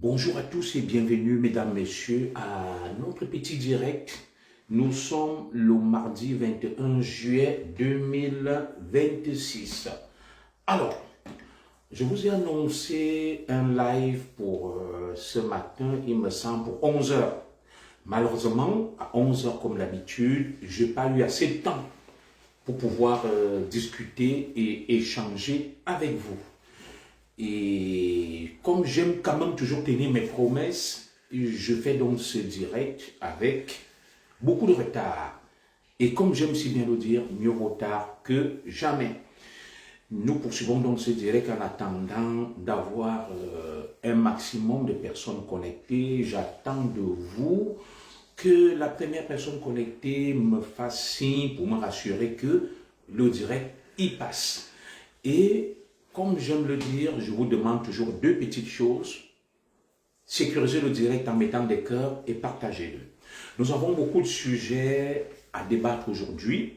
Bonjour à tous et bienvenue, mesdames, messieurs, à notre petit direct. Nous sommes le mardi 21 juillet 2026. Alors, je vous ai annoncé un live pour ce matin, il me semble, pour 11 heures. Malheureusement, à 11 heures comme d'habitude, je n'ai pas eu assez de temps pour pouvoir discuter et échanger avec vous. Et comme j'aime quand même toujours tenir mes promesses, je fais donc ce direct avec beaucoup de retard. Et comme j'aime si bien le dire, mieux vaut tard que jamais. Nous poursuivons donc ce direct en attendant d'avoir un maximum de personnes connectées. J'attends de vous que la première personne connectée me fasse signe pour me rassurer que le direct y passe. Et comme j'aime le dire, je vous demande toujours deux petites choses. Sécurisez le direct en mettant des cœurs et partagez-le. Nous avons beaucoup de sujets à débattre aujourd'hui.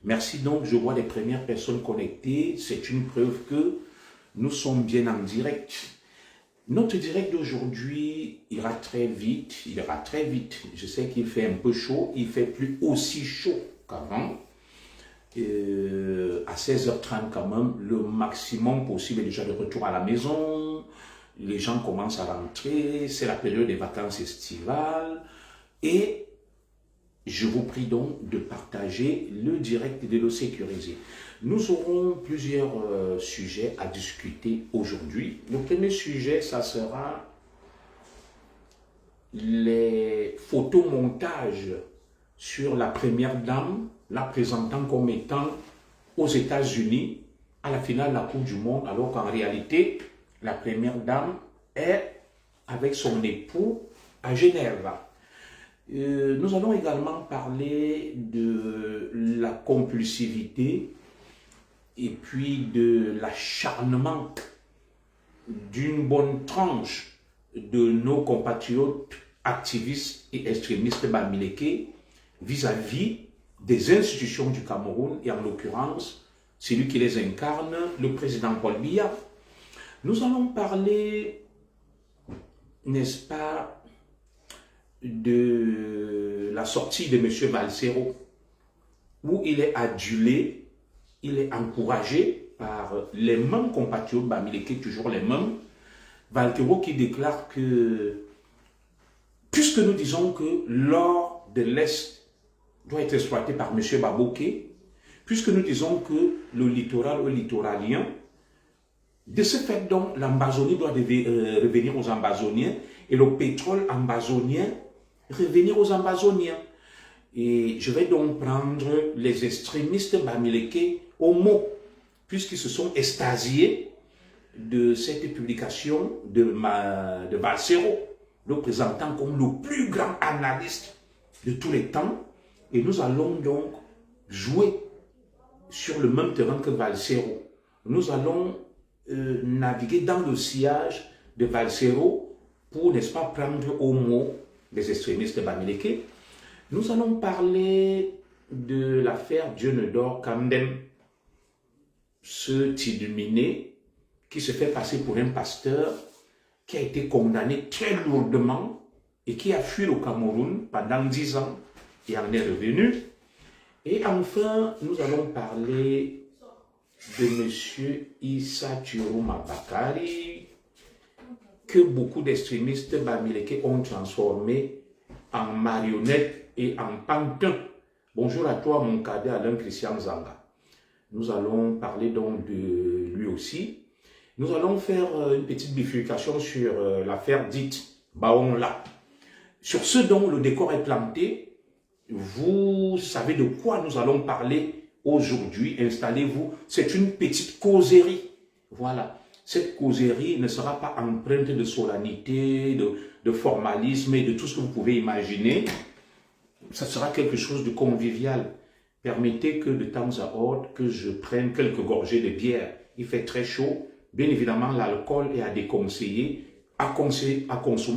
Merci donc, je vois les premières personnes connectées. C'est une preuve que nous sommes bien en direct. Notre direct d'aujourd'hui ira très vite. Il ira très vite. Je sais qu'il fait un peu chaud. Il ne fait plus aussi chaud qu'avant. À 16h30 quand même, le maximum possible est déjà de retour à la maison. Les gens commencent à rentrer. C'est la période des vacances estivales. Et je vous prie donc de partager le direct et de le sécuriser. Nous aurons plusieurs sujets à discuter aujourd'hui. Le premier sujet, ça sera les photomontages sur la première dame, la présentant comme étant aux États-Unis à la finale de la Coupe du Monde, alors qu'en réalité, la première dame est avec son époux à Genève. Nous allons également parler de la compulsivité et puis de l'acharnement d'une bonne tranche de nos compatriotes activistes et extrémistes bamileke vis-à-vis des institutions du Cameroun et en l'occurrence celui qui les incarne, le président Paul Biya. Nous allons parler, n'est-ce pas, de la sortie de M. Valsero, où il est adulé, il est encouragé par les mêmes compatriotes bamileke, toujours les mêmes. Valsero qui déclare que, puisque nous disons que l'or de l'Est doit être exploité par M. Baboké, puisque nous disons que le littoral ou littoralien, de ce fait donc l'Ambazonie doit revenir aux Ambazoniens et le pétrole ambazonien revenir aux Ambazoniens. Et je vais donc prendre les extrémistes bamileke au mot, puisqu'ils se sont extasiés de cette publication de Valsero, le présentant comme le plus grand analyste de tous les temps. Et nous allons donc jouer sur le même terrain que Valsero. Nous allons naviguer dans le sillage de Valsero pour, n'est-ce pas, prendre au mot les extrémistes bamileke. Nous allons parler de l'affaire Dieunedor Kandem, ce Tidiminé qui se fait passer pour un pasteur qui a été condamné très lourdement et qui a fui le Cameroun pendant 10 ans et en est revenu. Et enfin, nous allons parler de M. Issa Chiroma Bakari, que beaucoup d'extrémistes bamileke ont transformé en marionnette et en pantin. Bonjour à toi, mon cadet Alain Christian Zanga. Nous allons parler donc de lui aussi. Nous allons faire une petite bifurcation sur l'affaire dite Baonla. Sur ce dont le décor est planté, vous savez de quoi nous allons parler aujourd'hui. Installez-vous. C'est une petite causerie. Voilà. Cette causerie ne sera pas empreinte de solennité, de formalisme et de tout ce que vous pouvez imaginer. Ça sera quelque chose de convivial. Permettez que de temps à autre, que je prenne quelques gorgées de bière. Il fait très chaud. Bien évidemment, l'alcool est à déconseiller, à consommer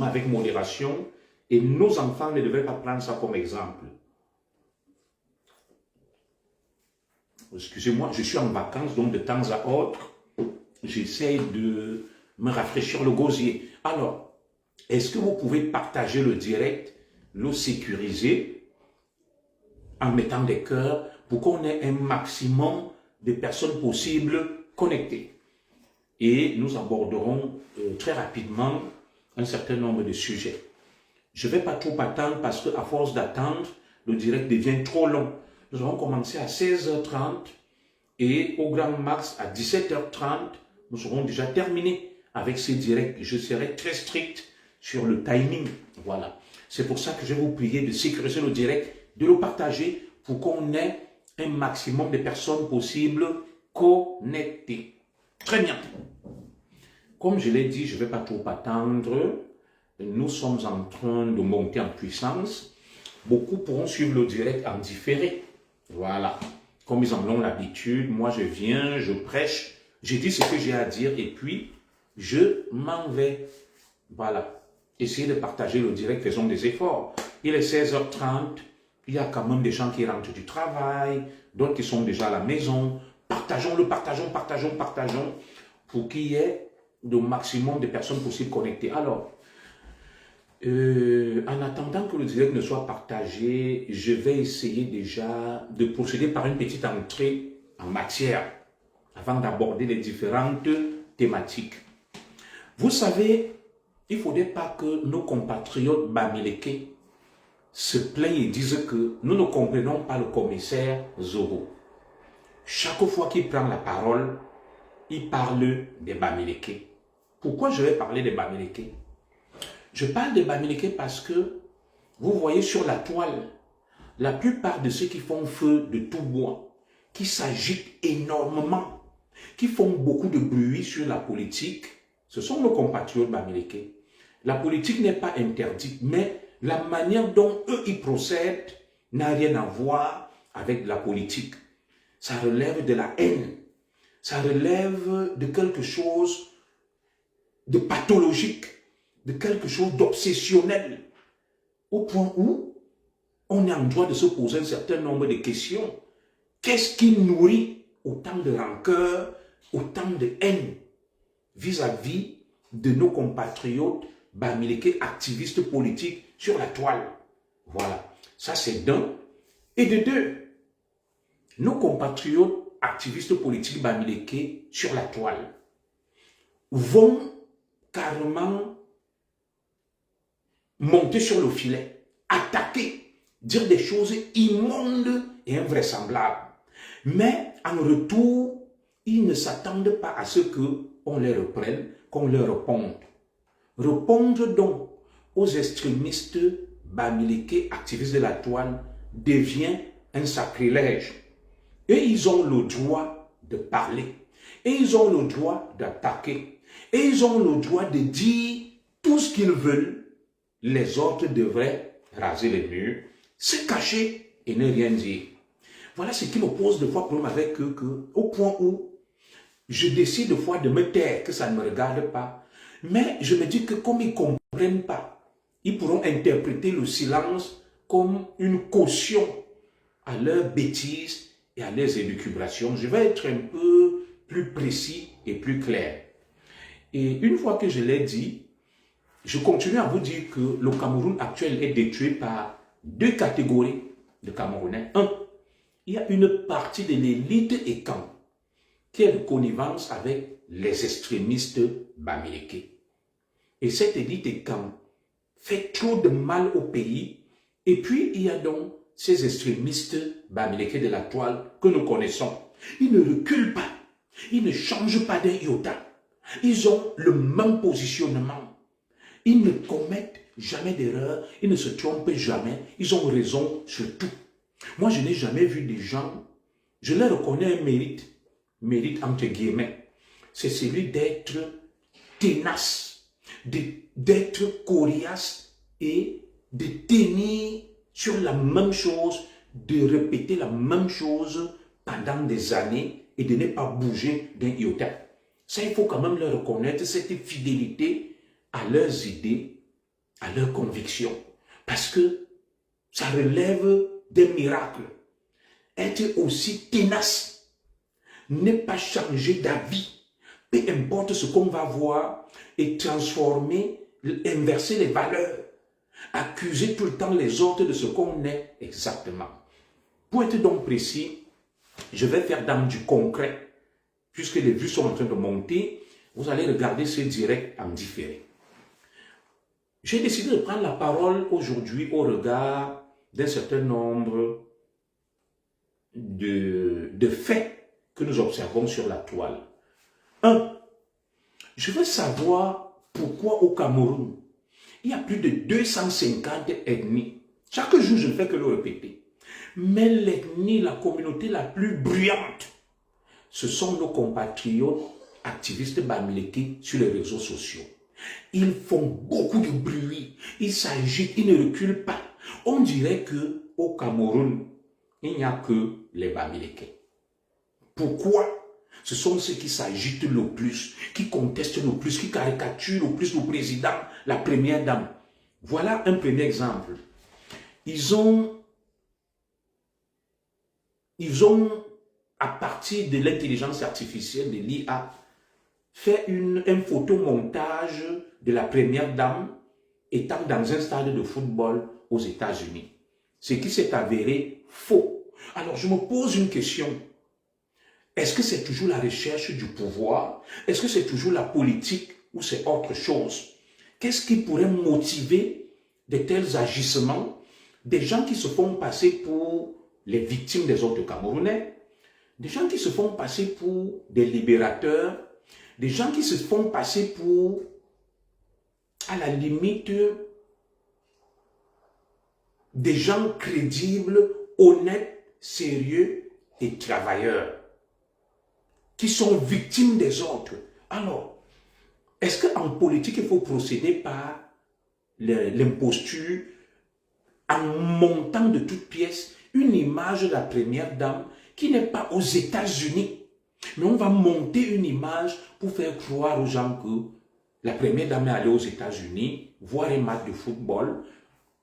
avec modération. Et nos enfants ne devraient pas prendre ça comme exemple. Excusez-moi, je suis en vacances, donc de temps à autre, j'essaie de me rafraîchir le gosier. Alors, est-ce que vous pouvez partager le direct, le sécuriser en mettant des cœurs pour qu'on ait un maximum de personnes possibles connectées. Et nous aborderons très rapidement un certain nombre de sujets. Je ne vais pas trop attendre parce qu'à force d'attendre, le direct devient trop long. Nous allons commencer à 16h30 et au grand max à 17h30, nous serons déjà terminés avec ces directs. Je serai très strict sur le timing. Voilà. C'est pour ça que je vais vous prier de sécuriser le direct, de le partager pour qu'on ait un maximum de personnes possibles connectées. Très bien. Comme je l'ai dit, je ne vais pas trop attendre. Nous sommes en train de monter en puissance. Beaucoup pourront suivre le direct en différé. Voilà. Comme ils en ont l'habitude, moi je viens, je prêche, je dis ce que j'ai à dire et puis je m'en vais. Voilà. Essayez de partager le direct, faisons des efforts. Il est 16h30, il y a quand même des gens qui rentrent du travail, d'autres qui sont déjà à la maison. Partageons-le, partageons, pour qu'il y ait le maximum de personnes possibles connectées. Alors, en attendant que le direct ne soit partagé, je vais essayer déjà de procéder par une petite entrée en matière avant d'aborder les différentes thématiques. Vous savez, il ne faudrait pas que nos compatriotes bamileke se plaignent et disent que nous ne comprenons pas le commissaire Zoro. Chaque fois qu'il prend la parole, il parle des bamileke. Pourquoi je vais parler des bamileke? Je parle des bamileke parce que, vous voyez sur la toile, la plupart de ceux qui font feu de tout bois, qui s'agitent énormément, qui font beaucoup de bruit sur la politique, ce sont nos compatriotes bamileke. La politique n'est pas interdite, mais la manière dont eux y procèdent n'a rien à voir avec la politique. Ça relève de la haine, ça relève de quelque chose de pathologique, de quelque chose d'obsessionnel, au point où on est en droit de se poser un certain nombre de questions. Qu'est-ce qui nourrit autant de rancœur, autant de haine vis-à-vis de nos compatriotes bamileke, activistes politiques sur la toile? Voilà, ça c'est d'un. Et de deux, nos compatriotes activistes politiques bamileke sur la toile vont carrément monter sur le filet, attaquer, dire des choses immondes et invraisemblables. Mais en retour, ils ne s'attendent pas à ce qu'on les reprenne, qu'on leur réponde. Répondre donc aux extrémistes bamileke, activistes de la toile, devient un sacrilège. Et ils ont le droit de parler. Et ils ont le droit d'attaquer. Et ils ont le droit de dire tout ce qu'ils veulent. Les autres devraient raser les murs, se cacher et ne rien dire. Voilà ce qui me pose de fois problème avec eux, au point où je décide de fois de me taire, que ça ne me regarde pas. Mais je me dis que comme ils ne comprennent pas, ils pourront interpréter le silence comme une caution à leurs bêtises et à leurs élucubrations. Je vais être un peu plus précis et plus clair. Et une fois que je l'ai dit, je continue à vous dire que le Cameroun actuel est détruit par deux catégories de Camerounais. Un, il y a une partie de l'élite et camp qui est de connivence avec les extrémistes bamileke. Et cette élite et camp fait trop de mal au pays. Et puis, il y a donc ces extrémistes bamileke de la toile que nous connaissons. Ils ne reculent pas. Ils ne changent pas d'un iota. Ils ont le même positionnement. Ils ne commettent jamais d'erreur, ils ne se trompent jamais, ils ont raison sur tout. Moi, je n'ai jamais vu des gens, je leur reconnais un mérite entre guillemets, c'est celui d'être tenace, d'être coriace et de tenir sur la même chose, de répéter la même chose pendant des années et de ne pas bouger d'un iota. Ça, il faut quand même leur reconnaître cette fidélité à leurs idées, à leurs convictions. Parce que ça relève des miracles. Être aussi tenace, ne pas changer d'avis, peu importe ce qu'on va voir, et transformer inverser les valeurs, accuser tout le temps les autres de ce qu'on est exactement. Pour être donc précis, je vais faire dans du concret, puisque les vues sont en train de monter, vous allez regarder ce direct en différé. J'ai décidé de prendre la parole aujourd'hui au regard d'un certain nombre de faits que nous observons sur la toile. 1. Je veux savoir pourquoi au Cameroun, il y a plus de 250 ethnies. Chaque jour, je ne fais que le répéter. Mais l'ethnie, la communauté la plus bruyante, ce sont nos compatriotes activistes bamileke sur les réseaux sociaux. Ils font beaucoup de bruit, ils s'agitent, ils ne reculent pas. On dirait qu'au Cameroun, il n'y a que les bamileke. Pourquoi? Ce sont ceux qui s'agitent le plus, qui contestent le plus, qui caricaturent le plus le président, la première dame. Voilà un premier exemple. Ils ont à partir de l'intelligence artificielle, de l'IA, fait un photomontage de la première dame étant dans un stade de football aux États-Unis. Ce qui s'est avéré faux. Alors je me pose une question. Est-ce que c'est toujours la recherche du pouvoir? Est-ce que c'est toujours la politique ou c'est autre chose? Qu'est-ce qui pourrait motiver de tels agissements? Des gens qui se font passer pour les victimes des autres Camerounais, des gens qui se font passer pour des libérateurs, des gens qui se font passer pour, à la limite, des gens crédibles, honnêtes, sérieux et travailleurs, qui sont victimes des autres. Alors, est-ce qu'en politique, il faut procéder par l'imposture en montant de toutes pièces une image de la première dame qui n'est pas aux États-Unis? Mais on va monter une image pour faire croire aux gens que la première dame est allée aux États-Unis voir un match de football.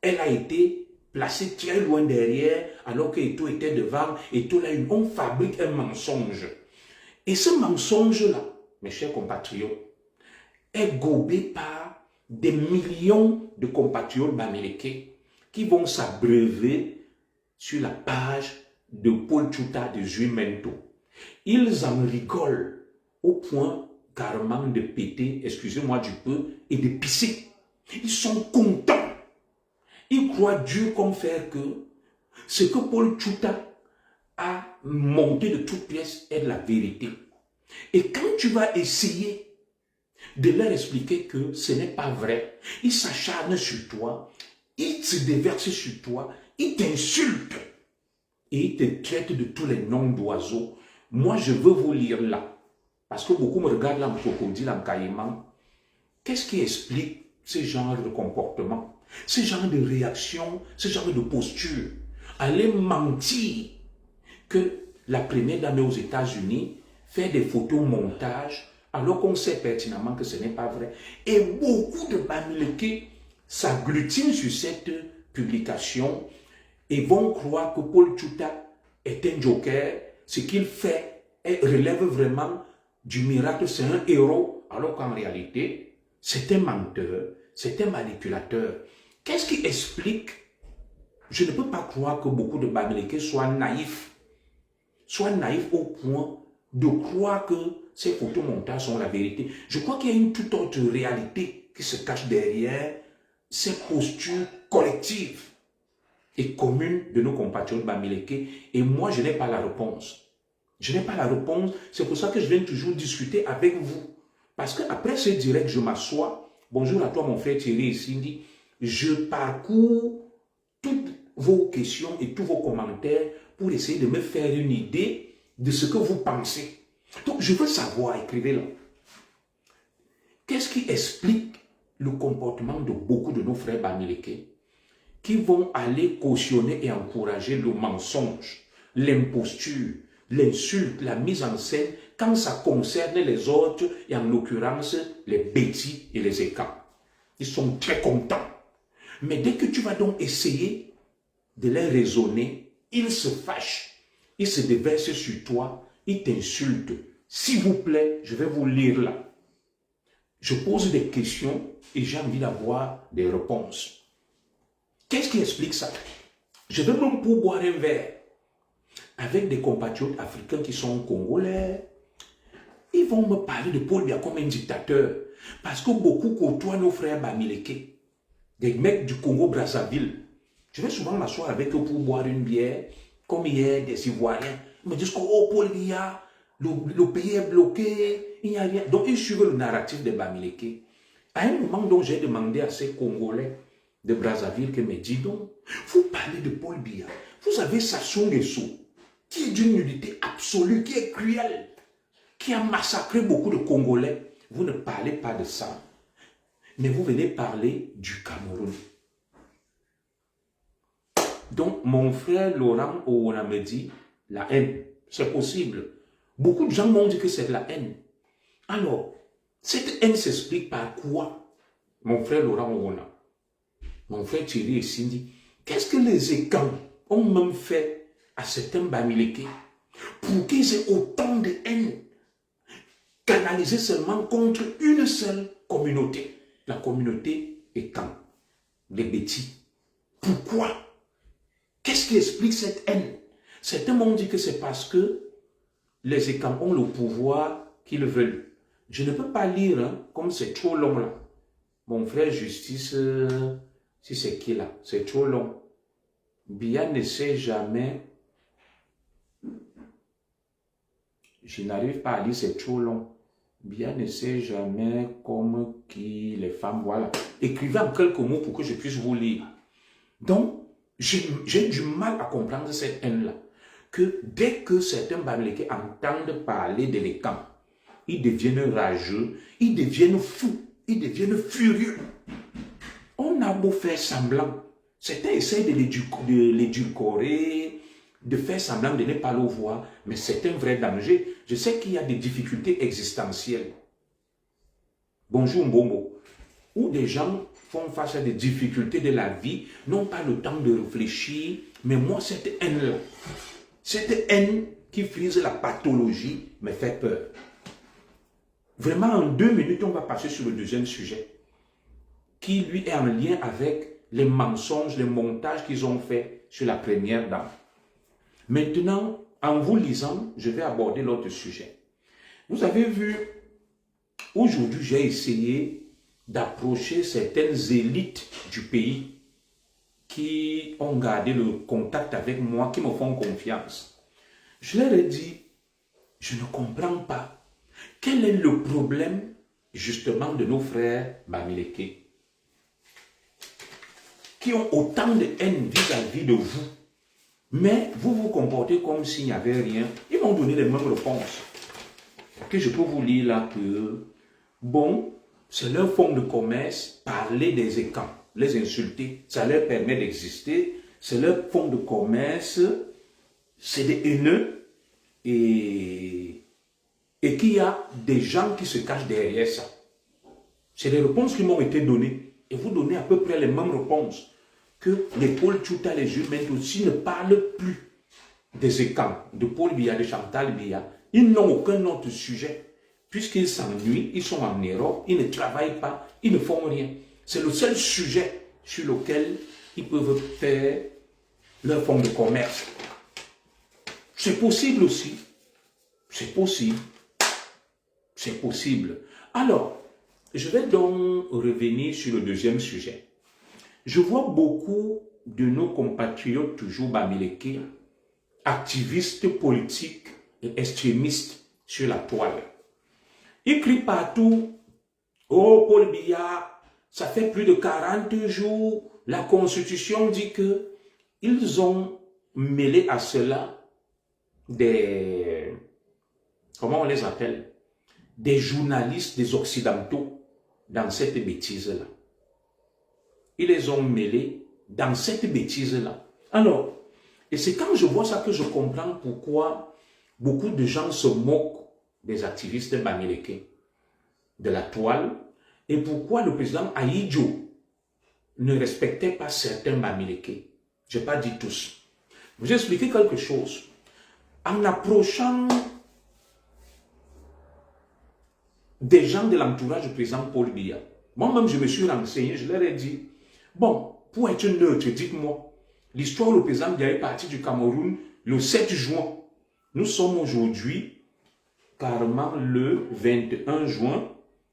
Elle a été placée très loin derrière alors que Eto'o était devant. Eto'o là, on fabrique un mensonge. Et ce mensonge-là, mes chers compatriotes, est gobé par des millions de compatriotes bamileke qui vont s'abreuver sur la page de Paul Tchouta de Zuimento. Ils en rigolent au point carrément de péter, excusez-moi du peu, et de pisser. Ils sont contents. Ils croient Dieu comme faire que ce que Paul Tchouta a monté de toutes pièces est la vérité. Et quand tu vas essayer de leur expliquer que ce n'est pas vrai, ils s'acharnent sur toi, ils se déversent sur toi, ils t'insultent et ils te traitent de tous les noms d'oiseaux. Moi, je veux vous lire là, parce que beaucoup me regardent là, crocodile, en caïman. Qu'est-ce qui explique ce genre de comportement, ce genre de réaction, ce genre de posture? Aller mentir que la première dame aux États-Unis fait des photos montage alors qu'on sait pertinemment que ce n'est pas vrai. Et beaucoup de bamileke s'agglutinent sur cette publication et vont croire que Paul Tchouta est un joker. Ce qu'il fait relève vraiment du miracle, c'est un héros, alors qu'en réalité, c'est un menteur, c'est un manipulateur. Qu'est-ce qui explique? Je ne peux pas croire que beaucoup de bamileke soient naïfs au point de croire que ces photomontages sont la vérité. Je crois qu'il y a une toute autre réalité qui se cache derrière ces postures collectives et communes de nos compatriotes bamileke. Et moi, je n'ai pas la réponse. Je n'ai pas la réponse. C'est pour ça que je viens toujours discuter avec vous. Parce qu'après ce direct, je m'assois. Bonjour à toi, mon frère Thierry et Cindy. Je parcours toutes vos questions et tous vos commentaires pour essayer de me faire une idée de ce que vous pensez. Donc, je veux savoir, écrivez-le. Qu'est-ce qui explique le comportement de beaucoup de nos frères bamileke qui vont aller cautionner et encourager le mensonge, l'imposture, l'insulte, la mise en scène quand ça concerne les autres et en l'occurrence les bêtis et les écans? Ils sont très contents. Mais dès que tu vas donc essayer de les raisonner, ils se fâchent, ils se déversent sur toi, ils t'insultent. S'il vous plaît, je vais vous lire là. Je pose des questions et j'ai envie d'avoir des réponses. Qu'est-ce qui explique ça? Je vais même pour boire un verre avec des compatriotes africains qui sont congolais. Ils vont me parler de Paul Biya comme un dictateur. Parce que beaucoup côtoient nos frères Bamileke, des mecs du Congo-Brazzaville. Je vais souvent m'asseoir avec eux pour boire une bière, comme hier, des Ivoiriens. Ils me disent que, oh, Paul Biya, le pays est bloqué, il n'y a rien. Donc, ils suivent le narratif des Bamileke. À un moment, donc, j'ai demandé à ces Congolais de Brazzaville que me dit donc, vous parlez de Paul Biya, vous avez Sassou Nguesso, qui est d'une nudité absolue, qui est cruelle, qui a massacré beaucoup de Congolais. Vous ne parlez pas de ça, mais vous venez parler du Cameroun. Donc, mon frère Laurent Owona me dit, la haine, c'est possible. Beaucoup de gens m'ont dit que c'est de la haine. Alors, cette haine s'explique par quoi? Mon frère Laurent Owona, mon frère Thierry et Cindy, qu'est-ce que les Ekans ont même fait à certains Bamileke pour qu'ils aient autant de haine canalisée seulement contre une seule communauté, la communauté Ekan, les Bétis? Pourquoi? Qu'est-ce qui explique cette haine? Certains m'ont dit que c'est parce que les Ekans ont le pouvoir qu'ils veulent. Je ne peux pas lire, hein, comme c'est trop long là. Mon frère Justice, si c'est qui là, c'est trop long. Biya ne sait jamais. Je n'arrive pas à lire, c'est trop long. Biya ne sait jamais comme qui les femmes, voilà. Écrivez en quelques mots pour que je puisse vous lire. Donc, j'ai du mal à comprendre cette haine-là. Que dès que certains Bamileke entendent parler de l'Ekam, ils deviennent rageux, ils deviennent fous, ils deviennent furieux. On a beau faire semblant. Certains essayent de l'édulcorer, de faire semblant de ne pas le voir, mais c'est un vrai danger. Je sais qu'il y a des difficultés existentielles. Bonjour Mbombo. Où des gens font face à des difficultés de la vie, n'ont pas le temps de réfléchir, mais moi, cette haine qui frise la pathologie me fait peur. Vraiment, en 2 minutes, on va passer sur le deuxième sujet, qui lui est en lien avec les mensonges, les montages qu'ils ont fait sur la première dame. Maintenant, en vous lisant, je vais aborder l'autre sujet. Vous avez vu, aujourd'hui, j'ai essayé d'approcher certaines élites du pays qui ont gardé le contact avec moi, qui me font confiance. Je leur ai dit, je ne comprends pas. Quel est le problème, justement, de nos frères Bamileke, qui ont autant de haine vis-à-vis de vous, mais vous vous comportez comme s'il n'y avait rien. Ils m'ont donné les mêmes réponses. Que je peux vous lire là que, bon, c'est leur fonds de commerce, parler des Ekans, les insulter, ça leur permet d'exister, c'est leur fonds de commerce, c'est des haineux, et qu'il y a des gens qui se cachent derrière ça. C'est des réponses qui m'ont été données, et vous donnez à peu près les mêmes réponses, que les Paul Tchouta, les Jules aussi ne parlent plus des Ekans, de Paul Biya, de Chantal Biya. Ils n'ont aucun autre sujet. Puisqu'ils s'ennuient, ils sont en Europe, ils ne travaillent pas, ils ne font rien. C'est le seul sujet sur lequel ils peuvent faire leur fonds de commerce. C'est possible aussi. C'est possible. C'est possible. Alors, je vais donc revenir sur le deuxième sujet. Je vois beaucoup de nos compatriotes, toujours Bamileke, activistes politiques et extrémistes sur la toile. Ils crient partout, oh Paul Biya, ça fait plus de 40 jours, la Constitution dit que ils ont mêlé à cela des, comment on les appelle, des journalistes, des Occidentaux dans cette bêtise-là. Ils les ont mêlés dans cette bêtise-là. Alors, et c'est quand je vois ça que je comprends pourquoi beaucoup de gens se moquent des activistes Bamileke, de la toile, et pourquoi le président Ahidjo ne respectait pas certains Bamileke. Je n'ai pas dit tous. Je vais expliquer quelque chose. En approchant des gens de l'entourage du président Paul Biya. Moi-même, je me suis renseigné, je leur ai dit, bon, pour être neutre, dites-moi, l'histoire où le président Biya est parti du Cameroun le 7 juin. Nous sommes aujourd'hui, carrément le 21 juin,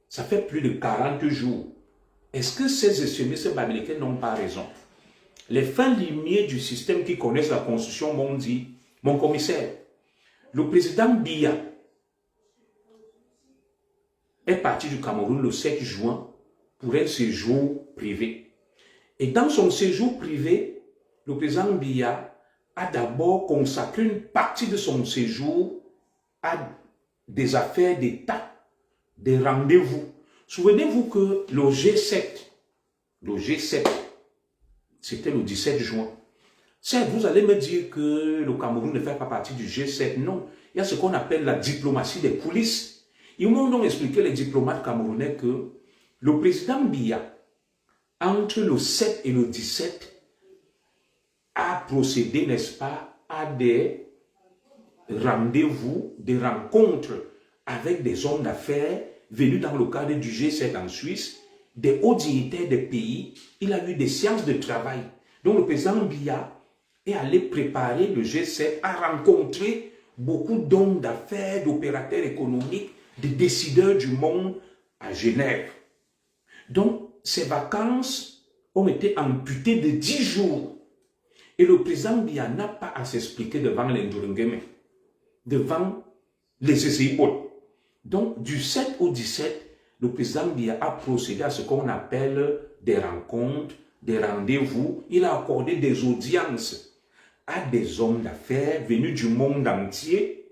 ça fait plus de 40 jours. Est-ce que ces extrémistes bamileke n'ont pas raison? Les fins limiers du système qui connaissent la Constitution m'ont dit, mon commissaire, le président Biya est parti du Cameroun le 7 juin pour un séjour privé. Et dans son séjour privé, le président Biya a d'abord consacré une partie de son séjour à des affaires d'État, des rendez-vous. Souvenez-vous que le G7, c'était le 17 juin. Certes, vous allez me dire que le Cameroun ne fait pas partie du G7. Non, il y a ce qu'on appelle la diplomatie des coulisses. Ils m'ont donc expliqué, les diplomates camerounais, que le président Biya, entre le 7 et le 17, a procédé, n'est-ce pas, à des rendez-vous, des rencontres avec des hommes d'affaires venus dans le cadre du G7 en Suisse, des hauts dignitaires des pays. Il a eu des séances de travail. Donc le président Biya est allé préparer le G7 à rencontrer beaucoup d'hommes d'affaires, d'opérateurs économiques, de décideurs du monde à Genève. Donc ces vacances ont été amputées de 10 jours. Et le président Biya n'a pas à s'expliquer devant les Ndurungeme, devant les Ezeibo. Donc, du 7 au 17, le président Biya a procédé à ce qu'on appelle des rencontres, des rendez-vous. Il a accordé des audiences à des hommes d'affaires venus du monde entier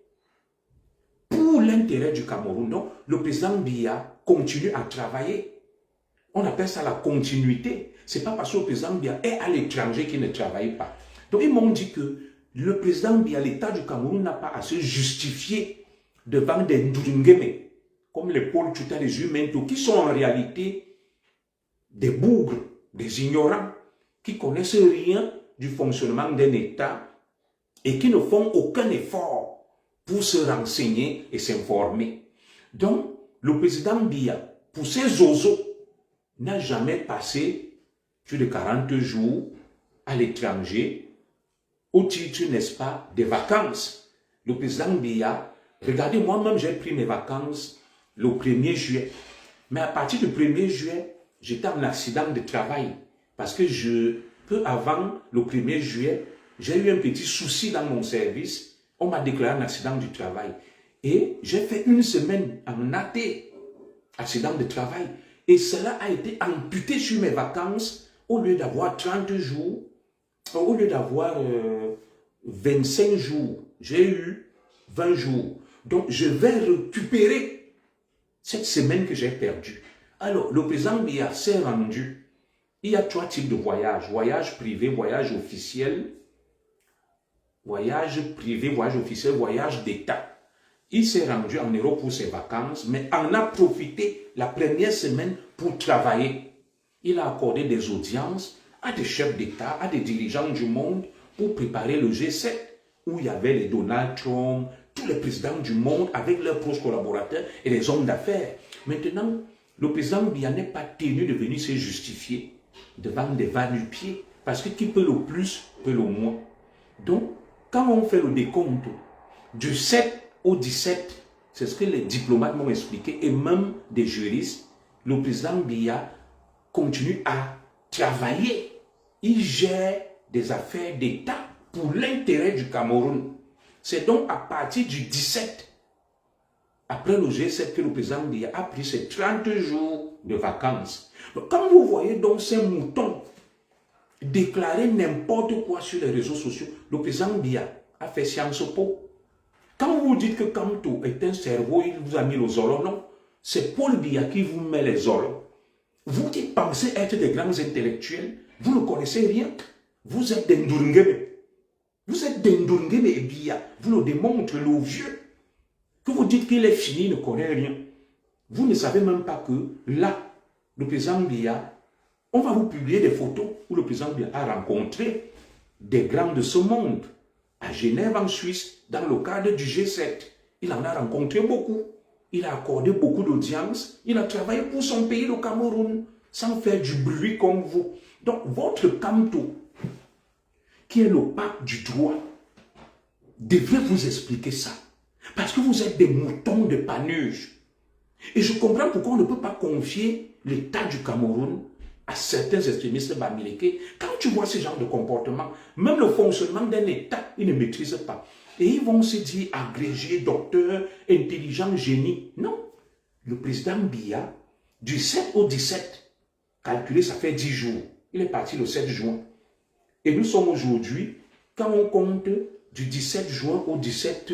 pour l'intérêt du Cameroun. Donc, le président Biya continue à travailler. On appelle ça la continuité. Ce n'est pas parce que le président Biya est à l'étranger qu'il ne travaille pas. Donc, ils m'ont dit que le président Biya, l'État du Cameroun, n'a pas à se justifier devant des Ndurungeme, comme les Paul Tuta, les Humento, qui sont en réalité des bougres, des ignorants, qui connaissent rien du fonctionnement d'un État et qui ne font aucun effort pour se renseigner et s'informer. Donc, le président Biya, pour ses oiseaux, n'a jamais passé plus de 40 jours à l'étranger au titre, n'est-ce pas, des vacances. Le président Biya, regardez, moi-même, j'ai pris mes vacances le 1er juillet. Mais à partir du 1er juillet, j'étais en accident de travail. Parce que peu avant le 1er juillet, j'ai eu un petit souci dans mon service. On m'a déclaré un accident du travail. Et j'ai fait une semaine en AT, accident de travail. Et cela a été amputé sur mes vacances. Au lieu d'avoir 30 jours, au lieu d'avoir 25 jours, j'ai eu 20 jours. Donc, je vais récupérer cette semaine que j'ai perdue. Alors, le président Biya s'est rendu. Il y a 3 types de voyages. Voyage privé, voyage officiel. Voyage privé, voyage officiel, voyage d'État. Il s'est rendu en Europe pour ses vacances, mais en a profité la première semaine pour travailler. Il a accordé des audiences à des chefs d'État, à des dirigeants du monde pour préparer le G7, où il y avait les Donald Trump, tous les présidents du monde avec leurs proches collaborateurs et les hommes d'affaires. Maintenant, le président Biya n'est pas tenu de venir se justifier devant des va-nu-pieds, parce que qui peut le plus, peut le moins. Donc, quand on fait le décompte du 7 au 17, c'est ce que les diplomates m'ont expliqué, et même des juristes, le président Biya continue à travailler. Il gère des affaires d'État pour l'intérêt du Cameroun. C'est donc à partir du 17, après le G7, que le président Biya a pris ses 30 jours de vacances. Donc, quand vous voyez donc ces moutons déclarer n'importe quoi sur les réseaux sociaux, le président Biya a fait Sciences Po. Quand vous dites que Kamto est un cerveau, il vous a mis le zolo, non. C'est Paul Biya qui vous met les zolos. Vous qui pensez être des grands intellectuels, vous ne connaissez rien. Vous êtes des Ndurungeme. Vous êtes des Ndurungeme et Biya. Vous le démontrez, le vieux. Que vous dites qu'il est fini, il ne connaît rien. Vous ne savez même pas que là, le président Biya, on va vous publier des photos où le président Biya a rencontré des grands de ce monde. À Genève, en Suisse, dans le cadre du G7. Il en a rencontré beaucoup. il a accordé beaucoup d'audience, il a travaillé pour son pays, le Cameroun, sans faire du bruit comme vous. Donc, votre Camto, qui est le pape du droit, devrait vous expliquer ça. Parce que vous êtes des moutons de Panurge. Et je comprends pourquoi on ne peut pas confier l'État du Cameroun à certains extrémistes bamileke. Quand tu vois ce genre de comportement, même le fonctionnement d'un État, ils ne maîtrisent pas. Et ils vont se dire agrégés, docteurs, intelligents, génies. Non. Le président Biya, du 7 au 17, calculé, ça fait 10 jours. Il est parti le 7 juin. Et nous sommes aujourd'hui, quand on compte du 17 juin au 17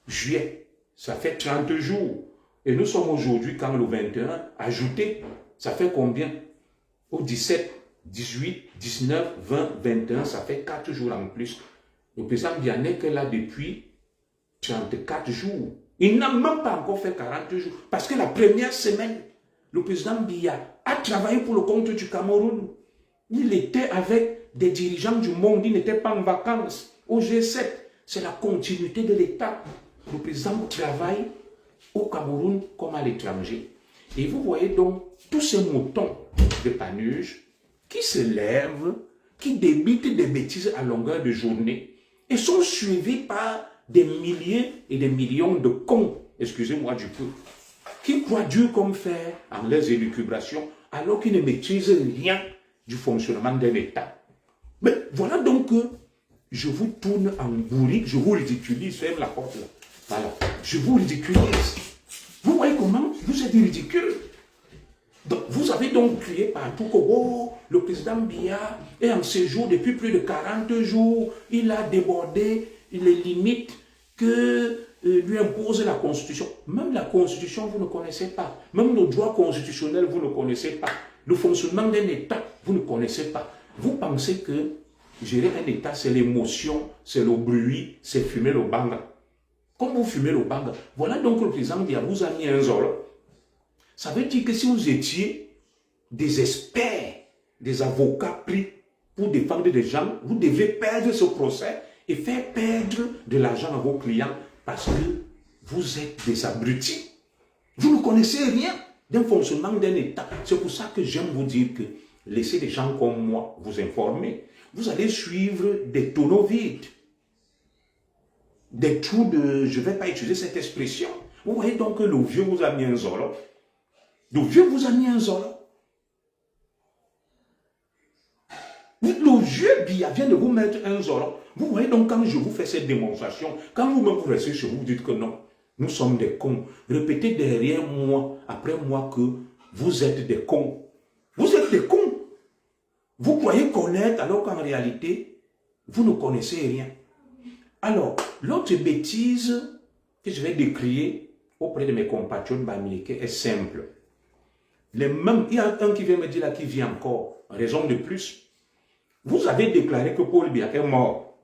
juillet, ça fait 30 jours. Et nous sommes aujourd'hui, quand le 21, ajouté, ça fait combien? Au 17, 18, 19, 20, 21, ça fait 4 jours en plus. Le président Biya n'est que là depuis 34 jours. Il n'a même pas encore fait 40 jours. Parce que la première semaine, le président Biya a travaillé pour le compte du Cameroun. Il était avec des dirigeants du monde. Il n'était pas en vacances au G7. C'est la continuité de l'État. Le président travaille au Cameroun comme à l'étranger. Et vous voyez donc tous ces moutons de Panurge qui se lèvent, qui débitent des bêtises à longueur de journée et sont suivis par des milliers et des millions de cons, excusez-moi du peu, qui croient Dieu comme fer en leurs élucubrations alors qu'ils ne maîtrisent rien du fonctionnement d'un État. Mais voilà donc que je vous tourne en bourrique, je vous ridiculise, ferme la porte là. Voilà, je vous ridiculise. Vous voyez comment vous êtes ridicule. Donc, vous avez donc crié partout que oh, le président Biya est en séjour depuis plus de 40 jours, il a débordé les limites que lui impose la Constitution. Même la Constitution, vous ne connaissez pas. Même le droit constitutionnel, vous ne connaissez pas. Le fonctionnement d'un État, vous ne connaissez pas. Vous pensez que gérer un État, c'est l'émotion, c'est le bruit, c'est fumer le banga. Comme vous fumez le banga, voilà donc le président Biya vous a mis un zolo. Ça veut dire que si vous étiez des experts, des avocats pris pour défendre des gens, vous devez perdre ce procès et faire perdre de l'argent à vos clients parce que vous êtes des abrutis. Vous ne connaissez rien d'un fonctionnement d'un État. C'est pour ça que j'aime vous dire que laissez des gens comme moi vous informer. Vous allez suivre des tonneaux vides. Des trous de... Je ne vais pas utiliser cette expression. Vous voyez donc que le vieux vous a mis un zolo. Le vieux vous a mis un zolo. Le vieux Biya vient de vous mettre un zolo. Vous voyez donc quand je vous fais cette démonstration, quand vous-même vous restez chez vous, vous dites que non, nous sommes des cons. Répétez derrière moi, après moi, que vous êtes des cons. Vous êtes des cons. Vous croyez connaître alors qu'en réalité, vous ne connaissez rien. Alors, l'autre bêtise que je vais décrire auprès de mes compatriotes bamileke est simple. Les mêmes, il y a un qui vient me dire là, qui vit encore, raison de plus. Vous avez déclaré que Paul Biya est mort.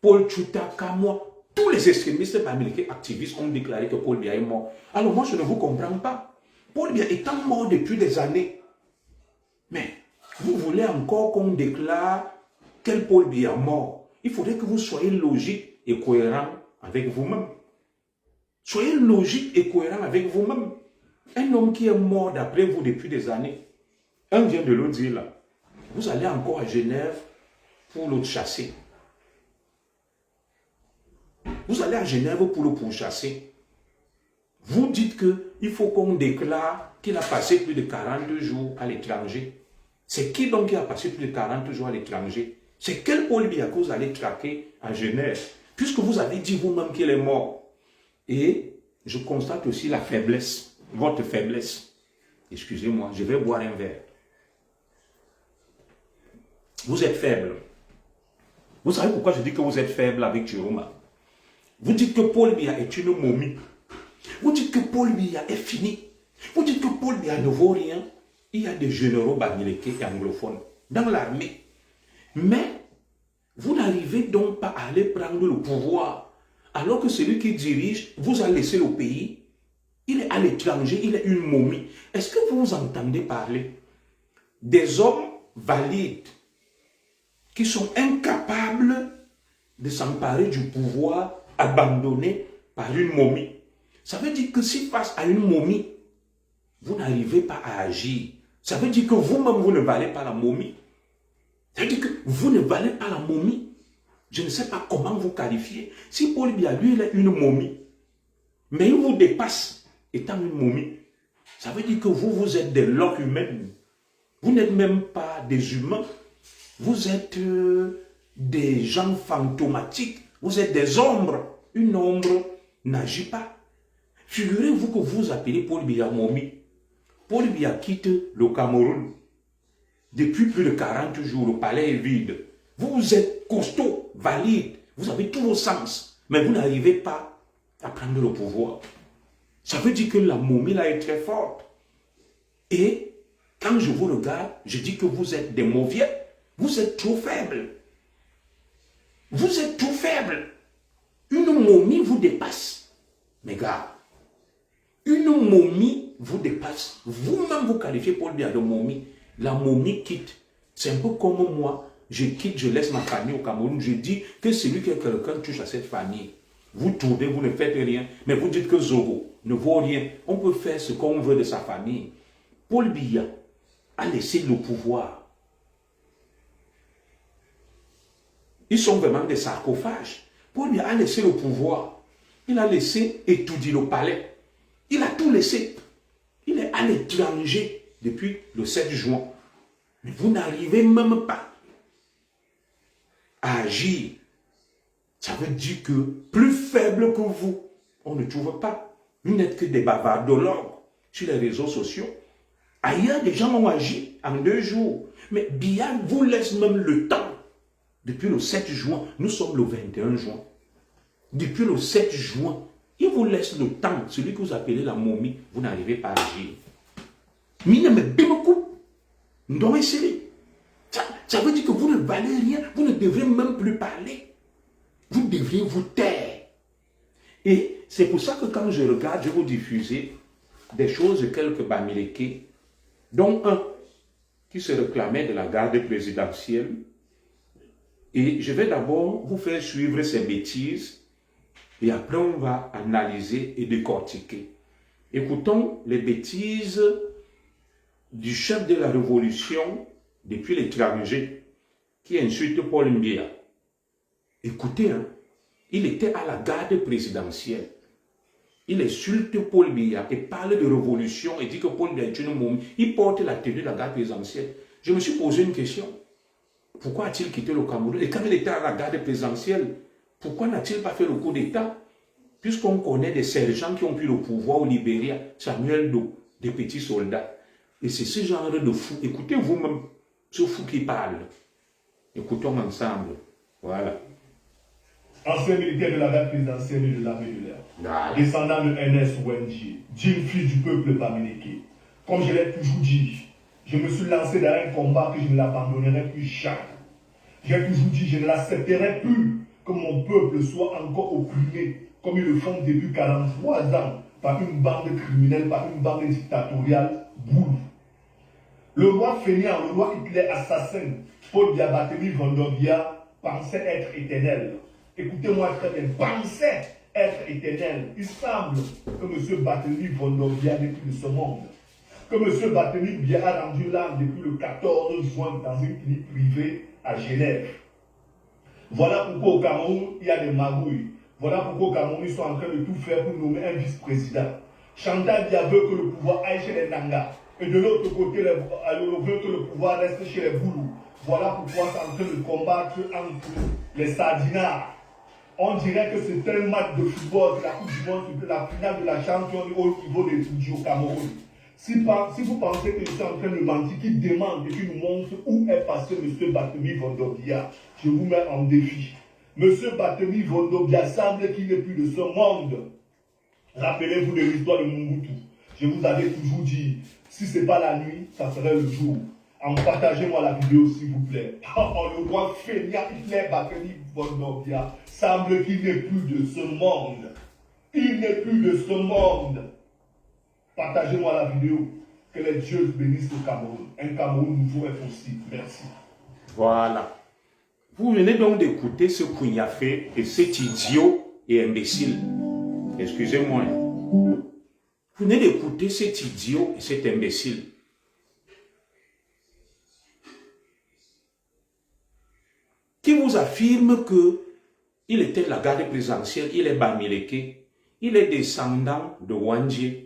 Paul Tchouta, Kamwa, tous les extrémistes bamileke activistes ont déclaré que Paul Biya est mort. Alors moi, je ne vous comprends pas. Paul Biya étant mort depuis des années. Mais vous voulez encore qu'on déclare quel Paul Biya est mort. Il faudrait que vous soyez logique et cohérent avec vous-même. Soyez logique et cohérent avec vous-même. Un homme qui est mort d'après vous depuis des années, un vient de le dire là, vous allez encore à Genève pour le chasser. Vous allez à Genève pour le pourchasser. Vous dites qu'il faut qu'on déclare qu'il a passé plus de 40 jours à l'étranger. C'est qui donc qui a passé plus de 40 jours à l'étranger? C'est quel Paul Biya que vous allez traquer à Genève? Puisque vous avez dit vous-même qu'il est mort. Et je constate aussi la faiblesse. Votre faiblesse. Excusez-moi, je vais boire un verre. Vous êtes faible. Vous savez pourquoi je dis que vous êtes faible avec Jérôme? Vous dites que Paul Biya est une momie. Vous dites que Paul Biya est fini. Vous dites que Paul Biya ne vaut rien. Il y a des généraux bamileke et anglophones dans l'armée. Mais vous n'arrivez donc pas à aller prendre le pouvoir. Alors que celui qui dirige vous a laissé le pays. Il est à l'étranger, il est une momie. Est-ce que vous entendez parler des hommes valides qui sont incapables de s'emparer du pouvoir abandonné par une momie? Ça veut dire que si face à une momie, vous n'arrivez pas à agir, ça veut dire que vous-même, vous ne valez pas la momie. Ça veut dire que vous ne valez pas la momie. Je ne sais pas comment vous qualifier. Si Paul Biya, lui, il est une momie, mais il vous dépasse étant une momie, ça veut dire que vous, vous êtes des loques humaines. Vous n'êtes même pas des humains. Vous êtes des gens fantomatiques. Vous êtes des ombres. Une ombre n'agit pas. Figurez-vous que vous appelez Paul Biya momie. Paul Biya quitte le Cameroun. Depuis plus de 40 jours, le palais est vide. Vous êtes costaud, valide. Vous avez tous vos sens. Mais vous n'arrivez pas à prendre le pouvoir. Ça veut dire que la momie là est très forte. Et quand je vous regarde, je dis que vous êtes des mauviettes. Vous êtes trop faibles. Vous êtes trop faibles. Une momie vous dépasse. Mes gars, une momie vous dépasse. Vous-même vous qualifiez Paul Biya de momie. La momie quitte. C'est un peu comme moi. Je quitte, je laisse ma famille au Cameroun. Je dis que celui qui est quelqu'un touche à cette famille. Vous tournez, vous ne faites rien. Mais vous dites que Zogo ne vaut rien. On peut faire ce qu'on veut de sa famille. Paul Biya a laissé le pouvoir. Ils sont vraiment des sarcophages. Paul Biya a laissé le pouvoir. Il a laissé étudier le palais. Il a tout laissé. Il est à l'étranger depuis le 7 juin. Mais vous n'arrivez même pas à agir. Ça veut dire que plus faible que vous, on ne trouve pas. Vous n'êtes que des bavardologues sur les réseaux sociaux. Ailleurs, des gens ont agi en 2 jours. Mais Biya vous laisse même le temps. Depuis le 7 juin, nous sommes le 21 juin. Depuis le 7 juin, il vous laisse le temps. Celui que vous appelez la momie, vous n'arrivez pas à agir. Mine me beaucoup. Nous devons essayer. Ça veut dire que vous ne valez rien. Vous ne devrez même plus parler. Vous devriez vous taire. Et c'est pour ça que quand je regarde, je vais vous diffuser des choses de quelques Bamileke, dont un qui se réclamait de la garde présidentielle. Et je vais d'abord vous faire suivre ces bêtises et après on va analyser et décortiquer. Écoutons les bêtises du chef de la révolution depuis l'étranger qui insulte Paul Biya. Écoutez, hein, il était à la garde présidentielle. Il insulte Paul Biya et parle de révolution et dit que Paul Biya est une momie. Il porte la tenue de la garde présidentielle. Je me suis posé une question. Pourquoi a-t-il quitté le Cameroun? Et quand il était à la garde présidentielle, pourquoi n'a-t-il pas fait le coup d'État? Puisqu'on connaît des sergents qui ont pris le pouvoir au Libéria, Samuel Doe, des petits soldats. Et c'est ce genre de fou. Écoutez vous-même ce fou qui parle. Écoutons ensemble. Voilà. Ancien militaire de la garde présidentielle et de l'armée de l'air. Descendant de NS Wenji, digne fils du peuple Bamileke. Comme je l'ai toujours dit, je me suis lancé dans un combat que je ne l'abandonnerai plus jamais. J'ai toujours dit, je ne l'accepterai plus que mon peuple soit encore opprimé, comme ils le font depuis 43 ans, par une bande criminelle, par une bande dictatoriale boule. Le roi fainéant, le roi Hitler assassin, Paul Biya Barthélemy Vandorbia, pensait être éternel. Écoutez-moi très bien, pensait être éternel. Il semble que M. Barthélemy Vandorbia n'est plus de ce monde. Que M. Barthélemy Biya a rendu l'âme depuis le 14 juin dans une clinique privée à Genève. Voilà pourquoi au Cameroun, il y a des magouilles. Voilà pourquoi au Cameroun, ils sont en train de tout faire pour nommer un vice-président. Chantal Biya veut que le pouvoir aille chez les Nanga. Et de l'autre côté, elle veut que le pouvoir reste chez les Boulous. Voilà pourquoi c'est en train de combattre entre les Sardinards. On dirait que c'est un match de football, c'est la Coupe du Monde, c'est la finale de la champion au niveau des Fidji au Cameroun. Si vous pensez que je suis en train de mentir, qu'il demande et qu'il nous montre où est passé M. Barthélemy Vandorbia, je vous mets en défi. M. Barthélemy Vandorbia semble qu'il n'est plus de ce monde. Rappelez-vous de l'histoire de Mobutu. Je vous avais toujours dit, si ce n'est pas la nuit, ça serait le jour. Partagez-moi la vidéo s'il vous plaît. Le roi fainéant Hitler Barthélemy Vandorbia semble qu'il n'est plus de ce monde. Il n'est plus de ce monde. Partagez-moi la vidéo. Que les dieux bénissent le Cameroun. Un Cameroun nouveau est possible. Merci. Voilà. Vous venez donc d'écouter ce Kougnafé et cet idiot et imbécile. Excusez-moi. Vous venez d'écouter cet idiot et cet imbécile. Qui vous affirme que il était la garde présidentielle, il est Bamileke, il est descendant de Wandje.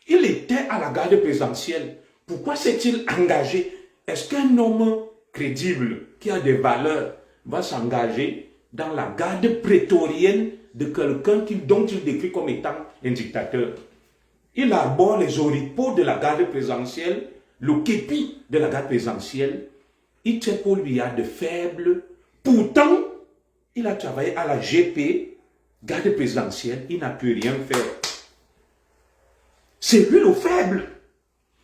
Il était à la garde présidentielle. Pourquoi s'est-il engagé? Est-ce qu'un homme crédible, qui a des valeurs, va s'engager dans la garde prétorienne de quelqu'un dont il décrit comme étant un dictateur? Il arbore les oripeaux de la garde présidentielle, le képi de la garde présidentielle. Il tient pour lui de faible. Pourtant, il a travaillé à la GP, garde présidentielle, il n'a pu rien faire. C'est lui le faible.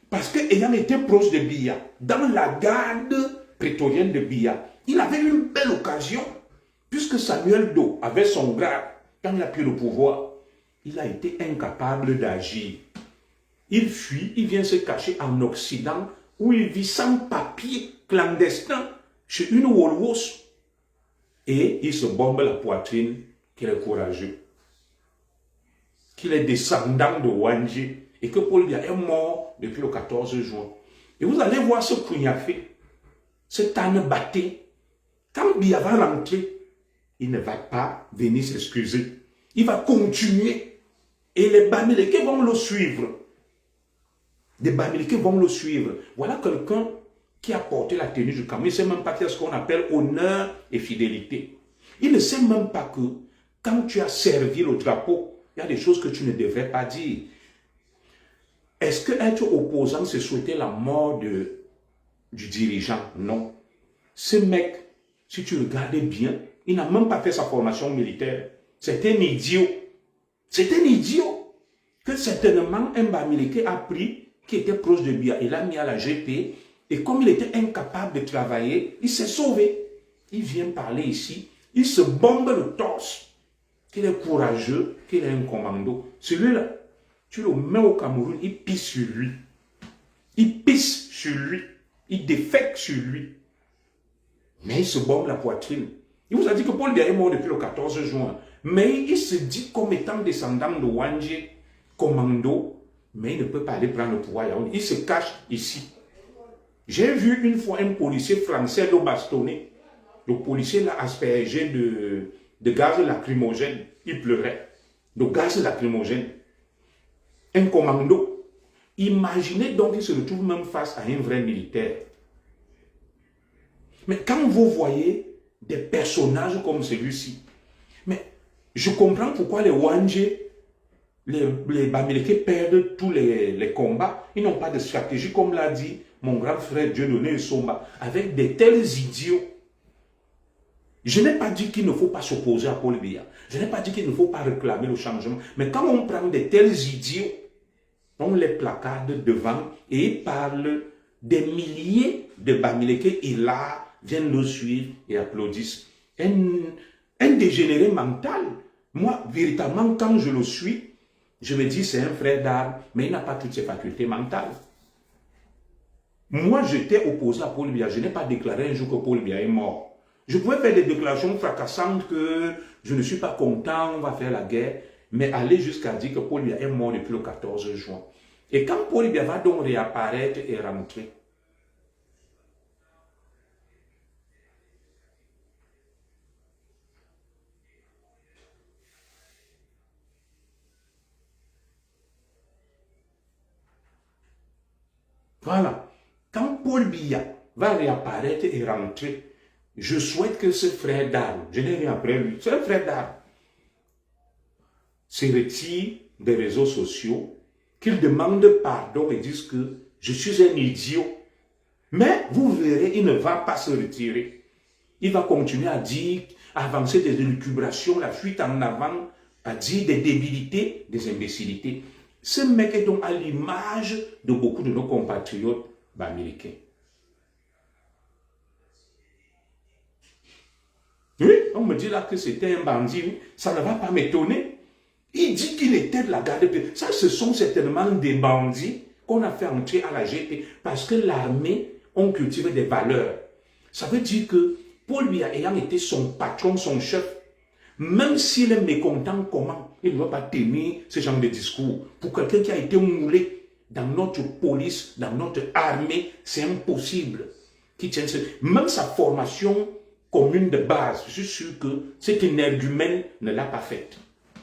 Parce qu'ayant été proche de Biya, dans la garde prétorienne de Biya, il avait une belle occasion, puisque Samuel Doe avait son grade, quand il a pris le pouvoir, il a été incapable d'agir. Il fuit, il vient se cacher en Occident, où il vit sans papier clandestin, chez une Wolwos. Et il se bombe la poitrine qu'il est courageux, qu'il est descendant de Wandje et que Paul Biya est mort depuis le 14 juin. Et vous allez voir ce Kougnafé, cet âne batté. Quand Biya va rentrer, il ne va pas venir s'excuser. Il va continuer. Et les Bamileke vont le suivre. Les Bamileke vont le suivre. Voilà quelqu'un qui a porté la tenue du Cameroun. Il ne sait même pas ce qu'on appelle honneur et fidélité. Il ne sait même pas que quand tu as servi le drapeau, il y a des choses que tu ne devrais pas dire. Est-ce que être opposant, c'est souhaiter la mort du dirigeant? Non. Ce mec, si tu regardais bien, il n'a même pas fait sa formation militaire. C'est un idiot. C'est un idiot que certainement un Bamileke a pris, qui était proche de Biya. Il l'a mis à la GP. Et comme il était incapable de travailler, il s'est sauvé. Il vient parler ici. Il se bombe le torse. Qu'il est courageux, qu'il est un commando. Celui-là, tu le mets au Cameroun, il pisse sur lui. Il pisse sur lui. Il défecte sur lui. Mais il se bombe la poitrine. Il vous a dit que Paul Biya est mort depuis le 14 juin. Mais il se dit comme étant descendant de Wandje, commando. Mais il ne peut pas aller prendre le pouvoir. Il se cache ici. J'ai vu une fois un policier français le bastonner. Le policier l'a aspergé de gaz lacrymogène. Il pleurait. De gaz lacrymogène. Un commando. Imaginez donc qu'il se retrouve même face à un vrai militaire. Mais quand vous voyez des personnages comme celui-ci, mais je comprends pourquoi les Wandje, les Bamileke perdent tous les combats. Ils n'ont pas de stratégie, comme l'a dit mon grand frère Dieudonné Somba, avec de tels idiots. Je n'ai pas dit qu'il ne faut pas s'opposer à Paul Biya. Je n'ai pas dit qu'il ne faut pas réclamer le changement. Mais quand on prend de tels idiots, on les placarde devant et ils parlent des milliers de Bamileke et là, viennent le suivre et applaudissent. Un dégénéré mental. Moi, véritablement, quand je le suis, je me dis c'est un frère d'armes, mais il n'a pas toutes ses facultés mentales. Moi, j'étais opposé à Paul Biya. Je n'ai pas déclaré un jour que Paul Biya est mort. Je pouvais faire des déclarations fracassantes que je ne suis pas content, on va faire la guerre, mais aller jusqu'à dire que Paul Biya est mort depuis le 14 juin. Et quand Paul Biya va donc réapparaître et rentrer, voilà. Quand Paul Biya va réapparaître et rentrer, je souhaite que ce frère d'armes, je n'ai rien après lui, c'est un frère d'armes, se retire des réseaux sociaux, qu'il demande pardon et dise que je suis un idiot. Mais vous verrez, il ne va pas se retirer. Il va continuer à dire, à avancer des élucubrations, la fuite en avant, à dire des débilités, des imbécilités. Ce mec est donc à l'image de beaucoup de nos compatriotes américains. Oui, on me dit là que c'était un bandit, ça ne va pas m'étonner. Il dit qu'il était de la garde. Ça, ce sont certainement des bandits qu'on a fait entrer à la GP parce que l'armée ont cultivé des valeurs. Ça veut dire que Paul Biya ayant été son patron, son chef, Même s'il est mécontent, comment? Il ne doit pas tenir ce genre de discours. Pour quelqu'un qui a été moulé dans notre police, dans notre armée, c'est impossible. Même sa formation commune de base, je suis sûr que cet énergumène ne l'a pas faite.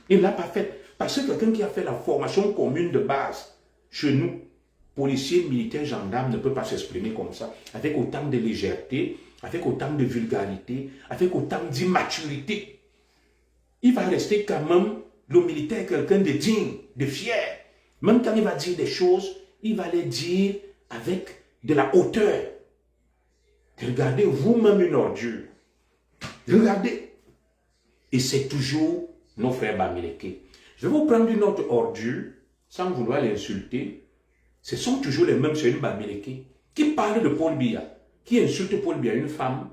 Il ne l'a pas faite. Parce que quelqu'un qui a fait la formation commune de base, chez nous, policiers, militaires, gendarmes, ne peut pas s'exprimer comme ça, avec autant de légèreté, avec autant de vulgarité, avec autant d'immaturité. Il va rester quand même, le militaire, quelqu'un de digne, de fier. Même quand il va dire des choses, il va les dire avec de la hauteur. Regardez vous-même une ordure. Regardez. Et c'est toujours nos frères Bamileke. Je vais vous prendre une autre ordure, sans vouloir l'insulter. Ce sont toujours les mêmes sur une Bamileke qui parle de Paul Biya, qui insulte Paul Biya, une femme,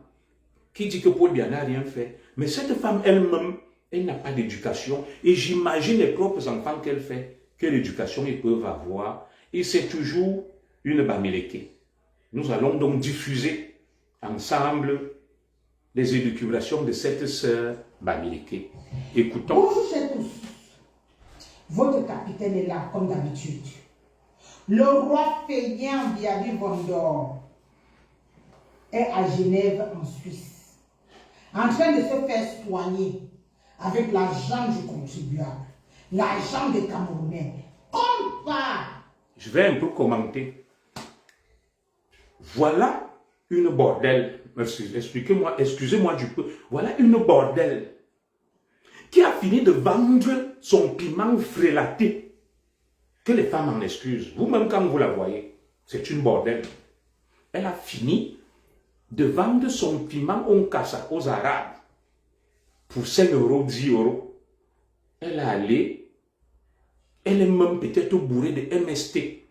qui dit que Paul Biya n'a rien fait. Mais cette femme elle-même, elle n'a pas d'éducation. Et j'imagine les propres enfants qu'elle fait, quelle éducation ils peuvent avoir. Et c'est toujours une Bamileke. Nous allons donc diffuser ensemble les élucubrations de cette sœur Bamileke. Écoutons. Bonjour chers tous. Votre capitaine est là comme d'habitude. Le roi feignant Biabi Vondor est à Genève en Suisse, en train de se faire soigner avec l'argent du contribuable, l'argent des Camerounais. Comme par. Je vais un peu commenter. Voilà une bordelle. Expliquez-moi, excusez-moi du peu. Voilà une bordelle qui a fini de vendre son piment frélaté. Que les femmes en excusent. Vous-même, quand vous la voyez, c'est une bordelle. Elle a fini de vendre son piment onkassa aux Arabes pour 5 €, 10 €. Elle est allée, elle est même peut-être bourrée de MST,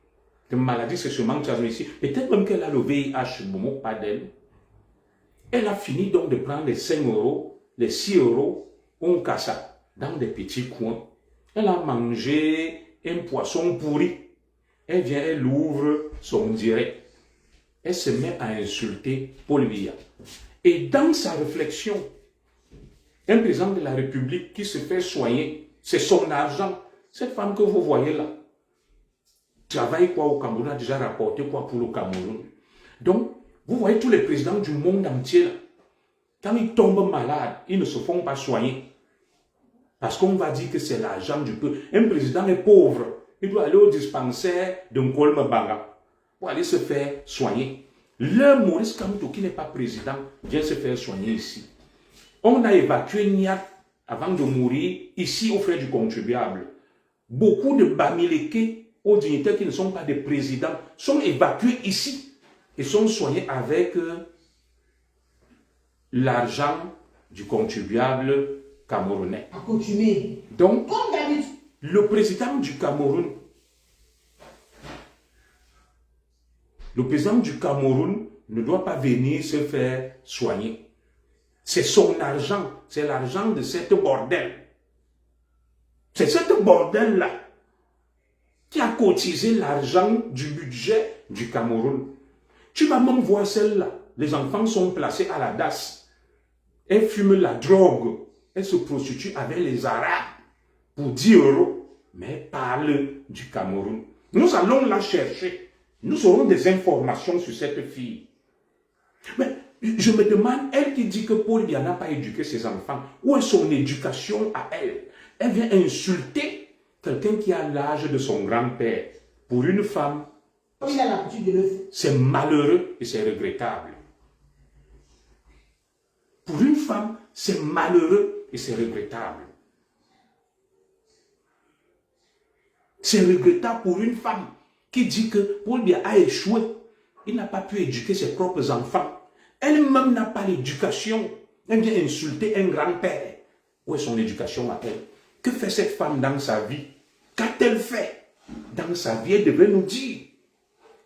de maladies sexuellement transmissibles. Peut-être même qu'elle a le VIH, bon, pas d'elle. Elle a fini donc de prendre les 5 €, les 6 € onkassa dans des petits coins. Elle a mangé un poisson pourri. Elle vient, elle ouvre son direct. Elle se met à insulter Paul Biya. Et dans sa réflexion, un président de la République qui se fait soigner, c'est son argent. Cette femme que vous voyez là, travaille quoi au Cameroun, a déjà rapporté quoi pour le Cameroun. Donc, vous voyez tous les présidents du monde entier là, quand ils tombent malades, ils ne se font pas soigner. Parce qu'on va dire que c'est l'argent du peuple. Un président est pauvre. Il doit aller au dispensaire de Nkolme Banga pour aller se faire soigner. Le Maurice Kamto, qui n'est pas président, vient se faire soigner ici. On a évacué Niat avant de mourir ici aux frais du contribuable. Beaucoup de Bamileke, aux dignitaires qui ne sont pas des présidents, sont évacués ici et sont soignés avec l'argent du contribuable camerounais. Donc, le président du Cameroun, ne doit pas venir se faire soigner. C'est son argent, c'est l'argent de cette bordel. C'est cette bordel-là qui a cotisé l'argent du budget du Cameroun. Tu vas même voir celle-là. Les enfants sont placés à la DAS. Elle fume la drogue. Elle se prostitue avec les Arabes pour 10 €. Mais elle parle du Cameroun. Nous allons la chercher. Nous aurons des informations sur cette fille. Mais je me demande, elle qui dit que Paul Biya n'a pas éduqué ses enfants, où est son éducation à elle? Elle vient insulter quelqu'un qui a l'âge de son grand-père. Pour une femme, c'est malheureux et c'est regrettable. Pour une femme, c'est malheureux et c'est regrettable. C'est regrettable pour une femme qui dit que Paul Biya a échoué. Il n'a pas pu éduquer ses propres enfants. Elle-même n'a pas l'éducation. Elle vient insulter un grand-père. Où est son éducation à elle? Que fait cette femme dans sa vie? Qu'a-t-elle fait dans sa vie? Elle devrait nous dire.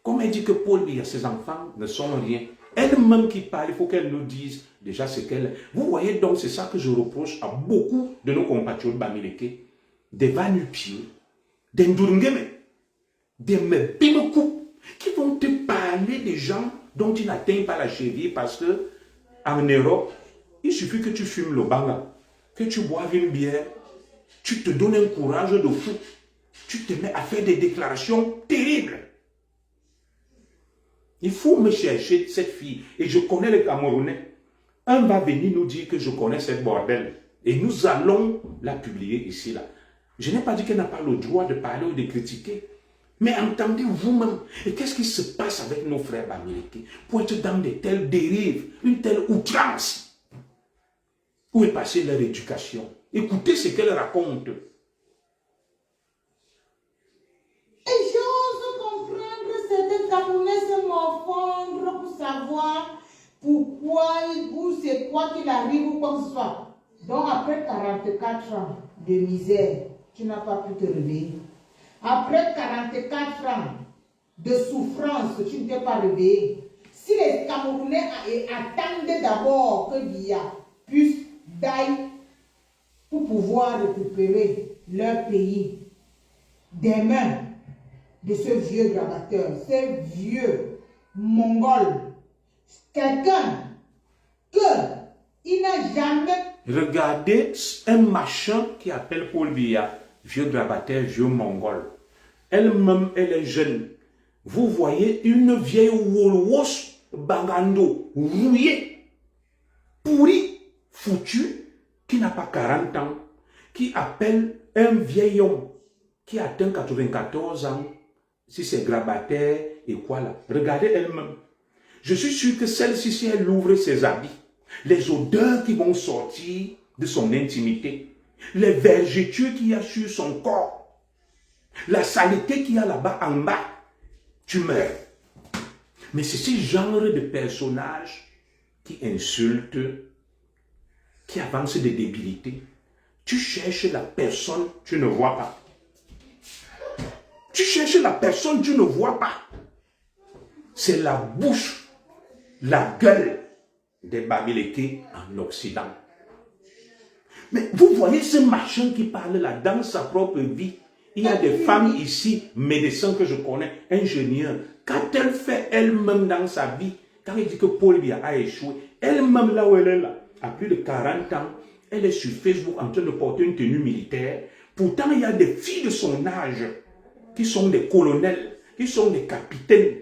Comme elle dit que Paul Biya, ses enfants ne sont rien. Elle-même qui parle, il faut qu'elle nous dise déjà ce qu'elle est. Vous voyez donc, c'est ça que je reproche à beaucoup de nos compatriotes Bamileke. Des va-nu-pieds, des ndurungeme, des mebinoku, qui vont te parler des gens dont tu n'atteins pas la cheville parce que en Europe, il suffit que tu fumes le banga. que tu boives une bière, tu te donnes un courage de fou. Tu te mets à faire des déclarations terribles. Il faut me chercher cette fille. Et je connais les Camerounais. Un va venir nous dire que je connais cette bordel. Et nous allons la publier ici, là. Je n'ai pas dit qu'elle n'a pas le droit de parler ou de critiquer. Mais entendez vous-même. Et qu'est-ce qui se passe avec nos frères américains pour être dans de telles dérives, une telle outrance? Où est passée leur éducation? Écoutez ce qu'elle raconte. Et j'ose comprendre certains Camerounais se morfondre pour savoir pourquoi ou c'est quoi qu'il arrive ou quoi que ce soit. Donc après 44 ans de misère, tu n'as pas pu te réveiller. Après 44 ans de souffrance, tu ne t'es pas réveillé. Si les Camerounais attendent d'abord que Biya puisse d'aller pour pouvoir récupérer leur pays des mains de ce vieux gravateur, ce vieux mongol, quelqu'un qu'il n'a jamais... Regardez un machin qui appelle Paul Biya, vieux gravateur, vieux mongol. Elle-même, elle est jeune. Vous voyez une vieille Wolwos Bangando, rouillée, pourrie, foutue, qui n'a pas 40 ans, qui appelle un vieil homme qui atteint 94 ans, si c'est grabataire et quoi là. Regardez elle-même. Je suis sûr que celle-ci, si elle ouvre ses habits, les odeurs qui vont sortir de son intimité, les vergetures qu'il y a sur son corps, la saleté qu'il y a là-bas en bas, tu meurs. Mais c'est ce genre de personnage qui insulte, qui avance des débilités. Tu cherches la personne, tu ne vois pas. Tu cherches la personne, tu ne vois pas. C'est la bouche, la gueule des Bamileke en Occident. Mais vous voyez ce machin qui parle là dans sa propre vie. Il y a des femmes ici, médecins que je connais, ingénieurs. Quand elle fait elle-même dans sa vie, quand elle dit que Paul Biya a échoué, elle-même là où elle est là, à plus de 40 ans, elle est sur Facebook en train de porter une tenue militaire. Pourtant, il y a des filles de son âge qui sont des colonels, qui sont des capitaines.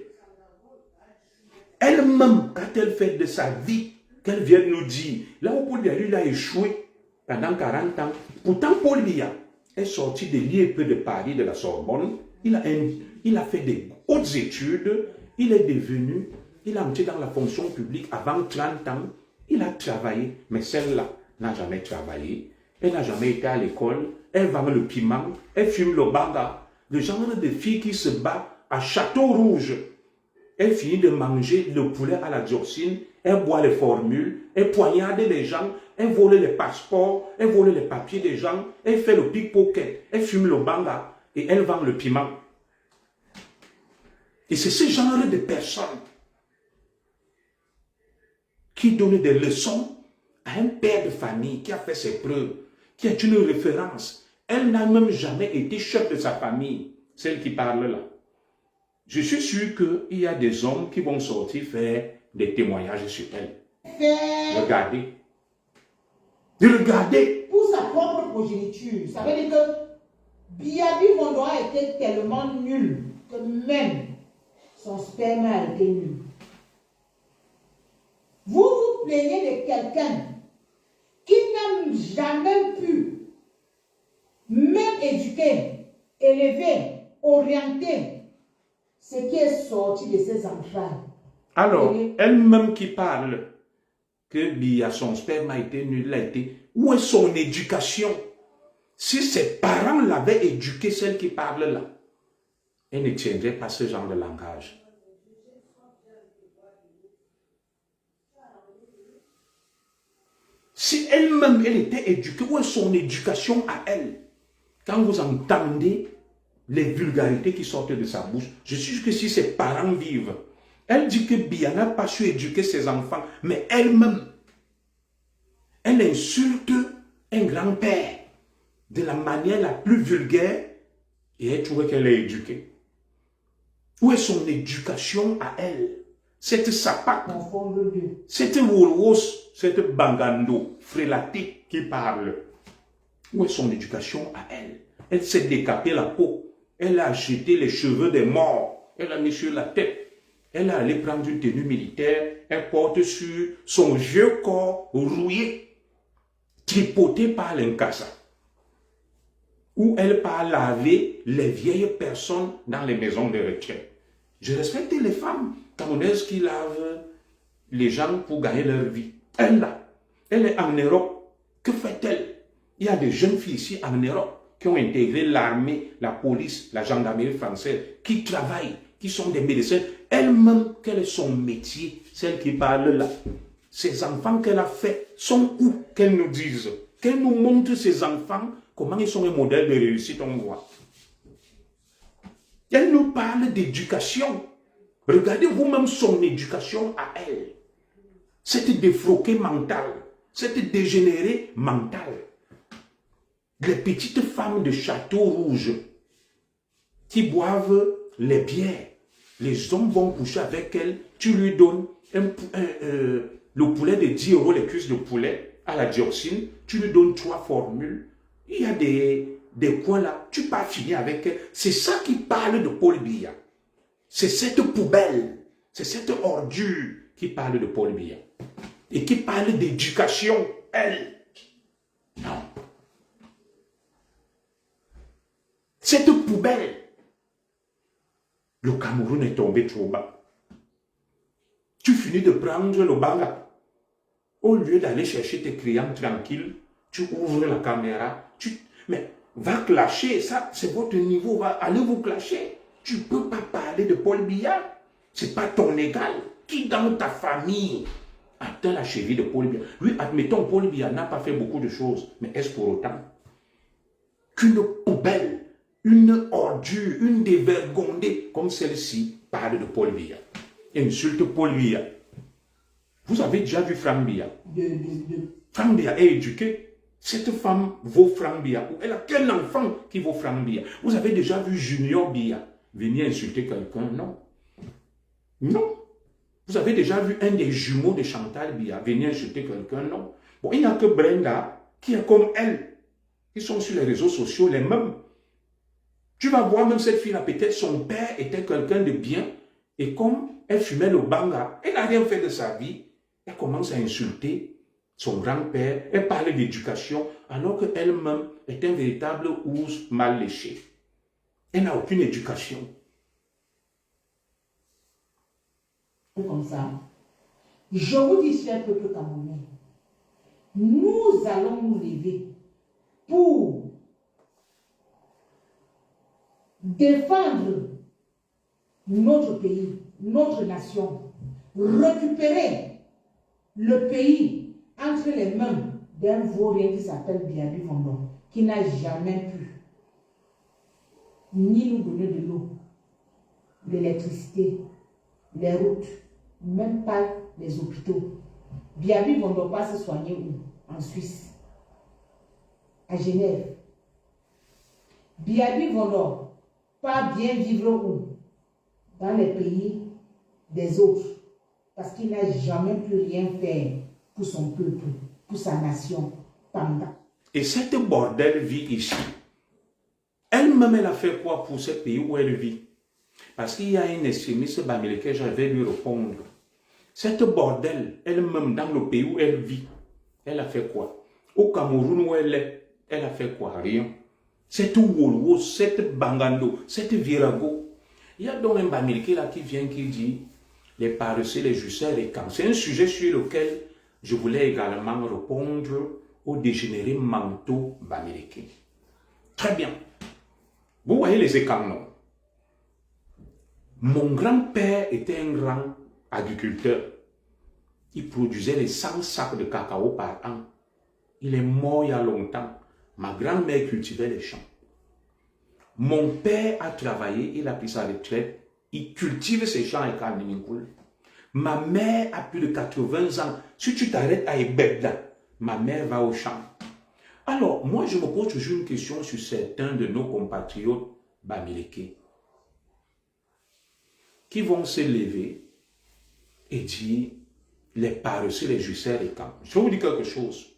Elle-même, quand elle fait de sa vie, qu'elle vient nous dire, là où Paul Biya lui a échoué pendant 40 ans, pourtant Paul Biya est sorti de l'IEP de Paris, de la Sorbonne, il a fait des hautes études, il est devenu, il a entré dans la fonction publique avant 30 ans, il a travaillé, mais celle-là n'a jamais travaillé, elle n'a jamais été à l'école, elle vend le piment, elle fume le banga, le genre de fille qui se bat à Château Rouge. Elle finit de manger le poulet à la dioxine, elle boit les formules, elle poignarde les gens, elle vole les passeports, elle vole les papiers des gens, elle fait le pickpocket, elle fume le banga et elle vend le piment. Et c'est ce genre de personnes qui donnent des leçons à un père de famille qui a fait ses preuves, qui est une référence. Elle n'a même jamais été chef de sa famille, celle qui parle là. Je suis sûr qu'il y a des hommes qui vont sortir faire des témoignages sur elle. Regardez. Regardez. Pour sa propre progéniture. Ça veut dire que Biyabi Vondoa était tellement nul que même son sperme a été nul. Vous vous plaignez de quelqu'un qui n'a jamais pu même éduquer, élever, orienter ce qui est sorti de ses entrailles. Alors, elle-même qui parle que Biya, son sperme a été nul, a été... Où est son éducation? Si ses parents l'avaient éduquée, celle qui parle là, elle ne tiendrait pas ce genre de langage. Si elle-même, elle était éduquée, où est son éducation à elle? Quand vous entendez les vulgarités qui sortent de sa bouche, je suis sûr que si ses parents vivent, elle dit que Biya n'a pas su éduquer ses enfants, mais elle-même, elle insulte un grand-père de la manière la plus vulgaire et elle trouve qu'elle est éduquée. Où est son éducation à elle? Cette sapac, cette wolwos, cette bangando, frélatique qui parle. Où est son éducation à elle? Elle s'est décapée la peau. Elle a jeté les cheveux des morts. Elle a mis sur la tête. Elle est allée prendre une tenue militaire. Elle porte sur son vieux corps rouillé, tripoté par l'incassa. Où elle part laver les vieilles personnes dans les maisons de retraite. Je respecte les femmes camerounaises qui lavent les gens pour gagner leur vie. Elle là, elle est en Europe. Que fait-elle? Il y a des jeunes filles ici en Europe qui ont intégré l'armée, la police, la gendarmerie française, qui travaillent, qui sont des médecins. Elle-même, quel est son métier? Celle qui parle là. Ces enfants qu'elle a fait sont où? Qu'elle nous dise. Qu'elle nous montre ces enfants, comment ils sont un modèle de réussite, on voit. Elle nous parle d'éducation. Regardez vous-même son éducation à elle. Cette défroquée mentale, cette dégénérée mentale. Les petites femmes de Château Rouge qui boivent les bières. Les hommes vont coucher avec elle. Tu lui donnes le poulet de 10 €, les cuisses de poulet à la dioxine. Tu lui donnes 3 formules. Il y a des coins là. Tu peux finir avec elle. C'est ça qui parle de Paul Biya. C'est cette poubelle. C'est cette ordure qui parle de Paul Biya. Et qui parle d'éducation. Elle. Non. Cette poubelle, le Cameroun est tombé trop bas. Tu finis de prendre le banga. Au lieu d'aller chercher tes clients tranquilles, tu ouvres la caméra. Mais va clasher, ça c'est votre niveau, allez vous clasher. Tu ne peux pas parler de Paul Biya. Ce n'est pas ton égal. Qui dans ta famille atteint la cheville de Paul Biya? Lui, admettons, Paul Biya n'a pas fait beaucoup de choses, mais est-ce pour autant qu'une poubelle, une ordure, une dévergondée comme celle-ci parle de Paul Biya, insulte Paul Biya? Vous avez déjà vu Franck Biya? Franck Biya est éduqué. Cette femme vaut Franck Biya. Elle a quel enfant qui vaut Franck Biya? Vous avez déjà vu Junior Biya venir insulter quelqu'un? Non. Non. Vous avez déjà vu un des jumeaux de Chantal Biya venir insulter quelqu'un? Non. Bon, il n'y a que Brenda qui est comme elle. Ils sont sur les réseaux sociaux les mêmes. Tu vas voir même cette fille-là, peut-être son père était quelqu'un de bien, et comme elle fumait le banga, elle n'a rien fait de sa vie, elle commence à insulter son grand-père, elle parle d'éducation, alors qu'elle-même est un véritable ours mal léché. Elle n'a aucune éducation. Comme ça. Je vous dis, cher peuple camerounais, nous allons nous lever pour défendre notre pays, notre nation, récupérer le pays entre les mains d'un vaurien qui s'appelle Biabi Vondon, qui n'a jamais pu ni nous donner de l'eau, l'électricité, les routes, même pas les hôpitaux. Biabi Vondon pas se soigner où? En Suisse, à Genève. Biabi Vondon pas bien vivre où? Dans les pays des autres. Parce qu'il n'a jamais pu rien faire pour son peuple, pour sa nation. Pendant. Et cette bordel vit ici. Elle-même, elle a fait quoi pour ce pays où elle vit? Parce qu'il y a une extrémiste bamileke, je vais lui répondre. Cette bordel, elle-même, dans le pays où elle vit, elle a fait quoi? Au Cameroun où elle est, elle a fait quoi? Rien. Cette Wolwo, cette Bangando, cette Virago. Il y a donc un bamileke là qui vient qui dit les paresseux, les jusseurs et camps. C'est un sujet sur lequel je voulais également répondre aux dégénérés mentaux bamileke. Très bien. Vous voyez les écanos. Mon grand-père était un grand agriculteur. Il produisait les 100 sacs de cacao par an. Il est mort il y a longtemps. Ma grand-mère cultivait les champs. Mon père a travaillé, il a pris sa retraite. Il cultive ses champs avec Kalminikoul. Ma mère a plus de 80 ans. Si tu t'arrêtes à Ebebda, ma mère va au champ. Alors, moi, je me pose toujours une question sur certains de nos compatriotes bamileke qui vont se lever et dire les paresseux, les jusseurs et camps. Je vais vous dire quelque chose.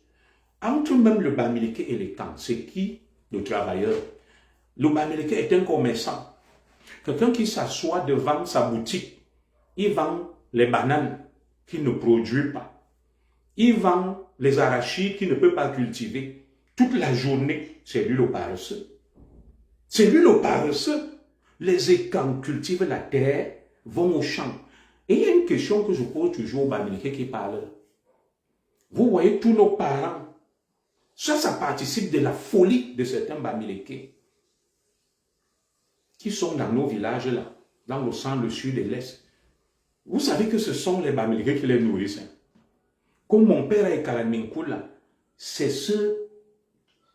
Entre même le Bamileke et les camps, c'est qui le travailleur? Le Bamileke est un commerçant. Quelqu'un qui s'assoit devant sa boutique, il vend les bananes qu'il ne produit pas. Il vend les arachides qu'il ne peut pas cultiver. Toute la journée, c'est lui le paresseux. C'est lui le paresseux. Les écans cultivent la terre, vont au champ. Et il y a une question que je pose toujours aux Bamileke qui parlent. Vous voyez tous nos parents. Ça participe de la folie de certains Bamileke qui sont dans nos villages là, dans le centre, le sud et l'est. Vous savez que ce sont les Bamileke qui les nourrissent. Comme mon père est Kalaminkoula, c'est ce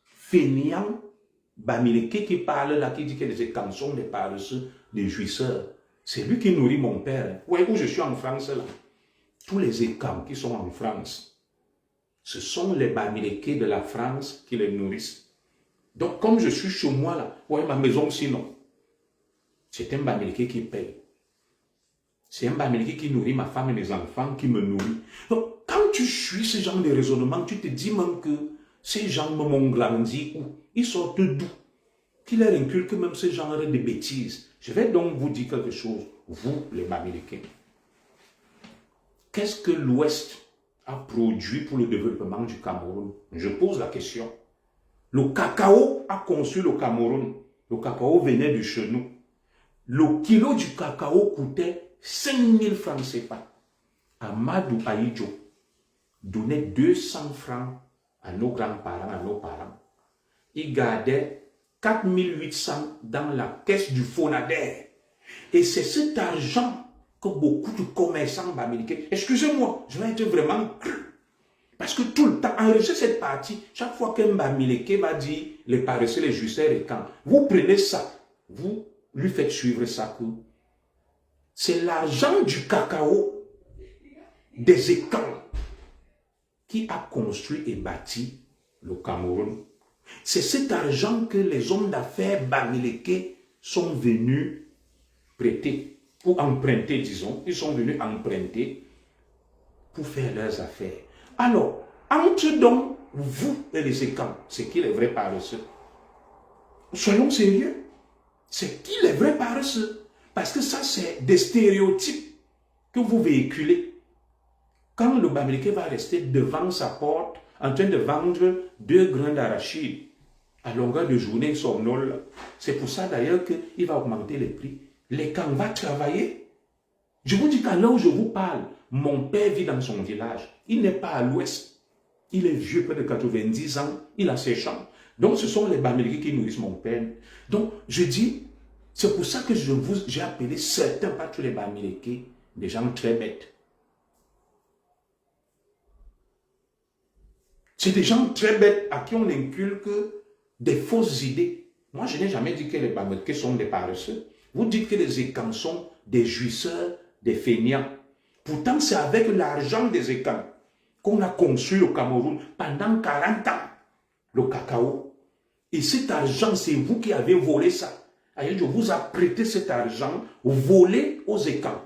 fainéant Bamileke qui parle là, qui dit que les écans sont des paresseux, des jouisseurs. C'est lui qui nourrit mon père. Vous voyez où je suis en France là. Tous les écans qui sont en France, ce sont les Bamileke de la France qui les nourrissent. Donc, comme je suis chez moi, là, vous voyez ma maison sinon, c'est un Bamileke qui paye. C'est un Bamileke qui nourrit ma femme et mes enfants, qui me nourrit. Donc, quand tu suis ce genre de raisonnement, tu te dis même que ces gens m'ont grandi où? Ils sortent d'où? Qui leur inculque même ce genre de bêtises. Je vais donc vous dire quelque chose, vous, les Bamileke. Qu'est-ce que l'Ouest a produit pour le développement du Cameroun? Je pose la question. Le cacao a conçu le Cameroun. Le cacao venait de chez nous. Le kilo du cacao coûtait 5000 francs CFA. Amadou Aïdjo donnait 200 francs à nos grands-parents, à nos parents. Il gardait 4800 dans la caisse du Fonader. Et c'est cet argent que beaucoup de commerçants Bamileke, excusez-moi, je vais être vraiment cru. Parce que tout le temps, enregistrez cette partie, chaque fois qu'un Bamileke va dire les paresseux, les jouisseurs et quand, vous prenez ça, vous lui faites suivre ça que c'est l'argent du cacao des écans qui a construit et bâti le Cameroun. C'est cet argent que les hommes d'affaires Bamileke sont venus prêter. Ou emprunter, disons, ils sont venus emprunter pour faire leurs affaires. Alors, entre donc vous et les écans, c'est qui les vrais paresseux? Soyons sérieux. C'est qui les vrais paresseux? Parce que ça, c'est des stéréotypes que vous véhiculez. Quand le Bamileke va rester devant sa porte, en train de vendre 2 grains d'arachide à longueur de journée, somnole, c'est pour ça d'ailleurs qu'il va augmenter les prix. Les camps vont travailler. Je vous dis qu'à l'heure où je vous parle, mon père vit dans son village. Il n'est pas à l'ouest. Il est vieux, près de 90 ans. Il a ses champs. Donc, ce sont les Bamileke qui nourrissent mon père. Donc, je dis, c'est pour ça que j'ai appelé certains, pas tous les Bamileke, des gens très bêtes. C'est des gens très bêtes à qui on inculque des fausses idées. Moi, je n'ai jamais dit que les Bamileke sont des paresseux. Vous dites que les écans sont des jouisseurs, des fainéants. Pourtant, c'est avec l'argent des écans qu'on a construit le Cameroun pendant 40 ans, le cacao. Et cet argent, c'est vous qui avez volé ça. Je vous ai prêté cet argent volé aux écans.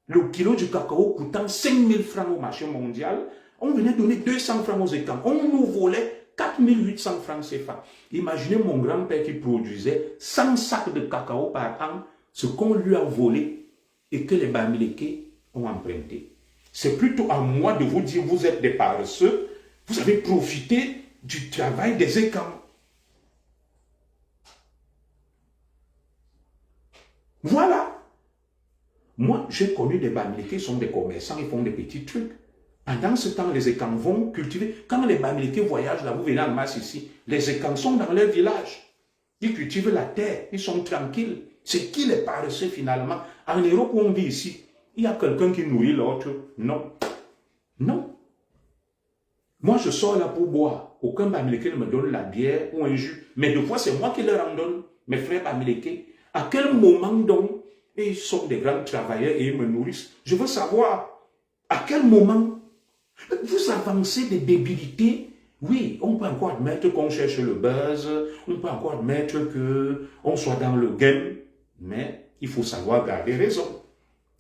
Le kilo du cacao coûtant 5000 francs au marché mondial, on venait donner 200 francs aux écans. On nous volait 4800 francs CFA. Imaginez mon grand-père qui produisait 100 sacs de cacao par an, ce qu'on lui a volé et que les Bamileke ont emprunté. C'est plutôt à moi de vous dire, vous êtes des paresseux, vous avez profité du travail des écans. Voilà. Moi, j'ai connu des Bamileke qui sont des commerçants, ils font des petits trucs. Pendant ce temps, les écans vont cultiver. Quand les Bamileke voyagent là, vous venez en masse ici, les écans sont dans leur village. Ils cultivent la terre, ils sont tranquilles. C'est qui les paresseux finalement? En Europe où on vit ici, il y a quelqu'un qui nourrit l'autre? Non. Non. Moi, je sors là pour boire. Aucun Bamileke ne me donne la bière ou un jus. Mais des fois, c'est moi qui leur en donne, mes frères Bamileke. À quel moment donc, et ils sont des grands travailleurs et ils me nourrissent? Je veux savoir, à quel moment vous avancez des débilités? Oui, on peut encore admettre qu'on cherche le buzz, on peut encore admettre qu'on soit dans le game, mais il faut savoir garder raison.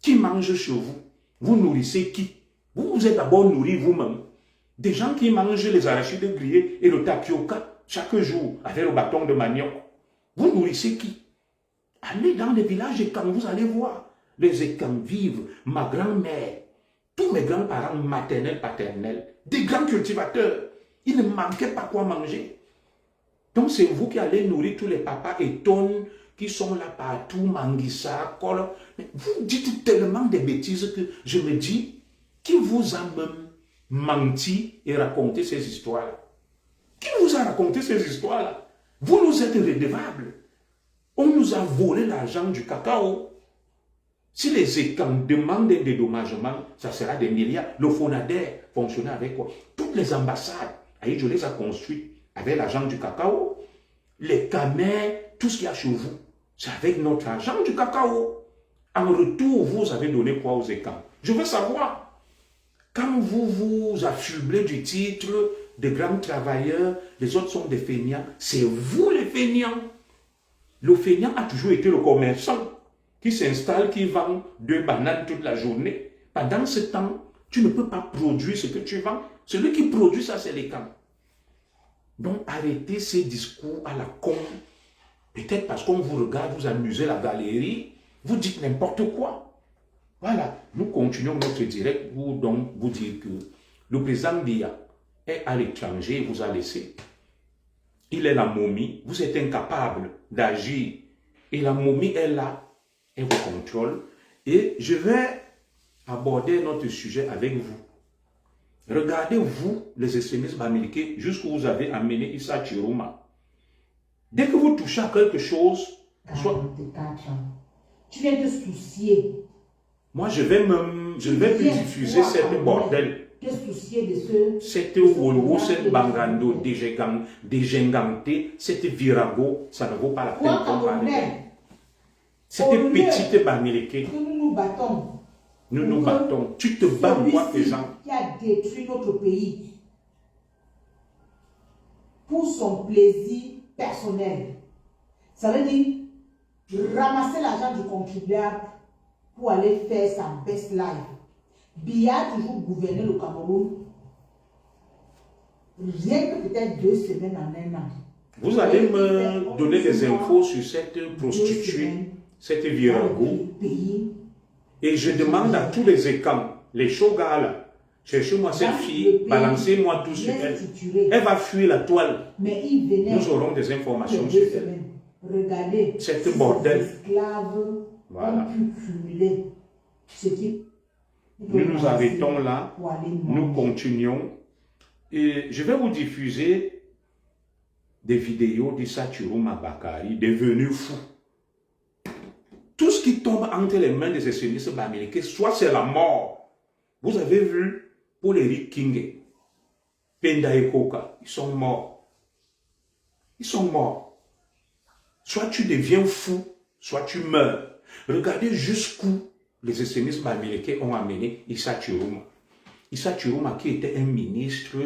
Qui mange chez vous? Vous nourrissez qui? Vous êtes d'abord nourri vous-même. Des gens qui mangent les arachides grillés et le tapioca chaque jour avec le bâton de manioc. Vous nourrissez qui? Allez dans les villages et quand vous allez voir, les écans vivent, ma grand-mère, tous mes grands-parents maternels, paternels, des grands cultivateurs, ils ne manquaient pas quoi manger. Donc c'est vous qui allez nourrir tous les papas et tonnes qui sont là partout, Manguissa, Kol. Mais vous dites tellement de bêtises que je me dis, qui vous a même menti et raconté ces histoires-là? Qui vous a raconté ces histoires-là? Vous nous êtes redevables. On nous a volé l'argent du cacao. Si les écans demandent un dédommagement, ça sera des milliards. Le Fonader fonctionnait avec quoi? Toutes les ambassades, je les ai construites avec l'argent du cacao. Les camers, tout ce qu'il y a chez vous, c'est avec notre argent du cacao. En retour, vous avez donné quoi aux écans? Je veux savoir. Quand vous vous affublez du titre de grands travailleurs, les autres sont des feignants. C'est vous les feignants. Le feignant a toujours été le commerçant qui s'installe, qui vend 2 bananes toute la journée. Pendant ce temps, tu ne peux pas produire ce que tu vends. Celui qui produit ça, c'est les camps. Donc, arrêtez ces discours à la con. Peut-être parce qu'on vous regarde, vous amusez la galerie, vous dites n'importe quoi. Voilà, nous continuons notre direct pour donc vous dire que le président Biya est à l'étranger, il vous a laissé. Il est la momie, vous êtes incapable d'agir. Et la momie est là, elle vous contrôle. Et je vais aborder notre sujet avec vous. Regardez, vous, les extrémistes bamileke, jusqu'où vous avez amené Issa Chiroma. Dès que vous touchez à quelque chose, soit... Tu viens te soucier. Moi, je vais plus diffuser cette bordel. Te soucier de ce... Cette Wolwo, cette Bangando, Dégenganté, cette Virago, ça ne vaut pas la peine qu'on parle. Cette petite bamileke. Nous nous battons. Nous nous battons. Tu te bats, moi, gens. Qui a détruit notre pays pour son plaisir personnel. Ça veut dire ramasser l'argent du contribuable pour aller faire sa best life. Biya a toujours gouverné le Cameroun. Rien que peut-être 2 semaines en un an. Vous allez me donner des infos sur cette prostituée, cette Virago. Et je demande à tous les écans, les shogas, cherchez-moi cette fille, balancez-moi tout sur elle. Elle va fuir la toile. Nous aurons des informations sur elle. Regardez, cette bordel. Esclaves ont pu cumuler ce qui... Nous nous arrêtons là, nous continuons. Et je vais vous diffuser des vidéos d'Issa Chiroma Bakari, devenu fou. Tout ce qui tombe entre les mains des extrémistes bamileke, soit c'est la mort. Vous avez vu pour les Rick King, Penda et Koka, ils sont morts. Ils sont morts. Soit tu deviens fou, soit tu meurs. Regardez jusqu'où les extrémistes bamileke ont amené Issa Chiroma. Issa Chiroma qui était un ministre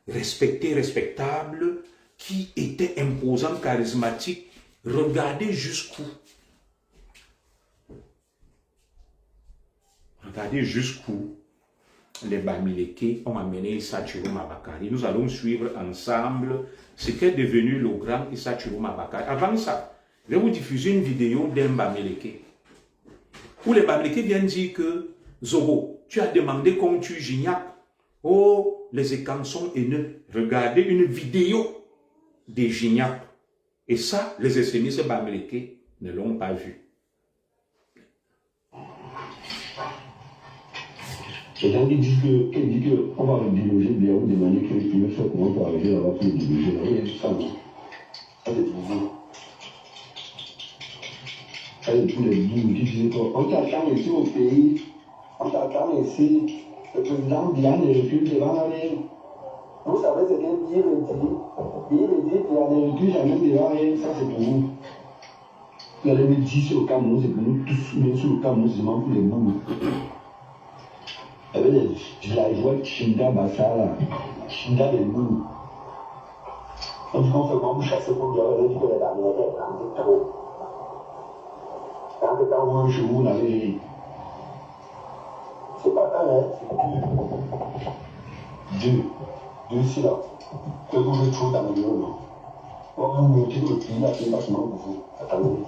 respecté, respectable, qui était imposant, charismatique. Regardez jusqu'où. Regardez jusqu'où les bamileke ont amené Issa Chiroma Bakari. Nous allons suivre ensemble ce qu'est devenu le grand Issa Chiroma Bakari. Avant ça, je vais vous diffuser une vidéo d'un bamileke. Où les bamileke viennent dire que Zobo, tu as demandé qu'on tue Gignac. Oh, les écans sont haineux. Regardez une vidéo de Gignac. Et ça, les extrémistes bamileke ne l'ont pas vu. Quelqu'un qui dit qu'on va déloger Biya ou demander qu'il me fait comment pour arriver là-bas pour le déloger. Là, oui, ça, non. Ça, c'est pour vous. Ça, c'est pour les bouts qui disent qu'on t'attend ici au pays, on t'attend ici, le président Biya ne recule devant la mer. Vous savez ce que Biya veut dire? Biya veut dire qu'il ne recule jamais devant rien. Ça, c'est pour vous. Vous allez me dire sur le Cameroun, c'est pour nous tous, mais sur le Cameroun, c'est seulement pour les bouts. Avec les villageois Chinda Bassala, Chinda des Bouts. On dit qu'on fait comme chasser pour dire que les Bamileke, on dit trop. Quand vous un jour, vous n'avez. C'est pas un, hein, c'est 2. D'ici là, que vous êtes dans le monde, on nous dit que il y a des bâtiments pour vous. Attendez.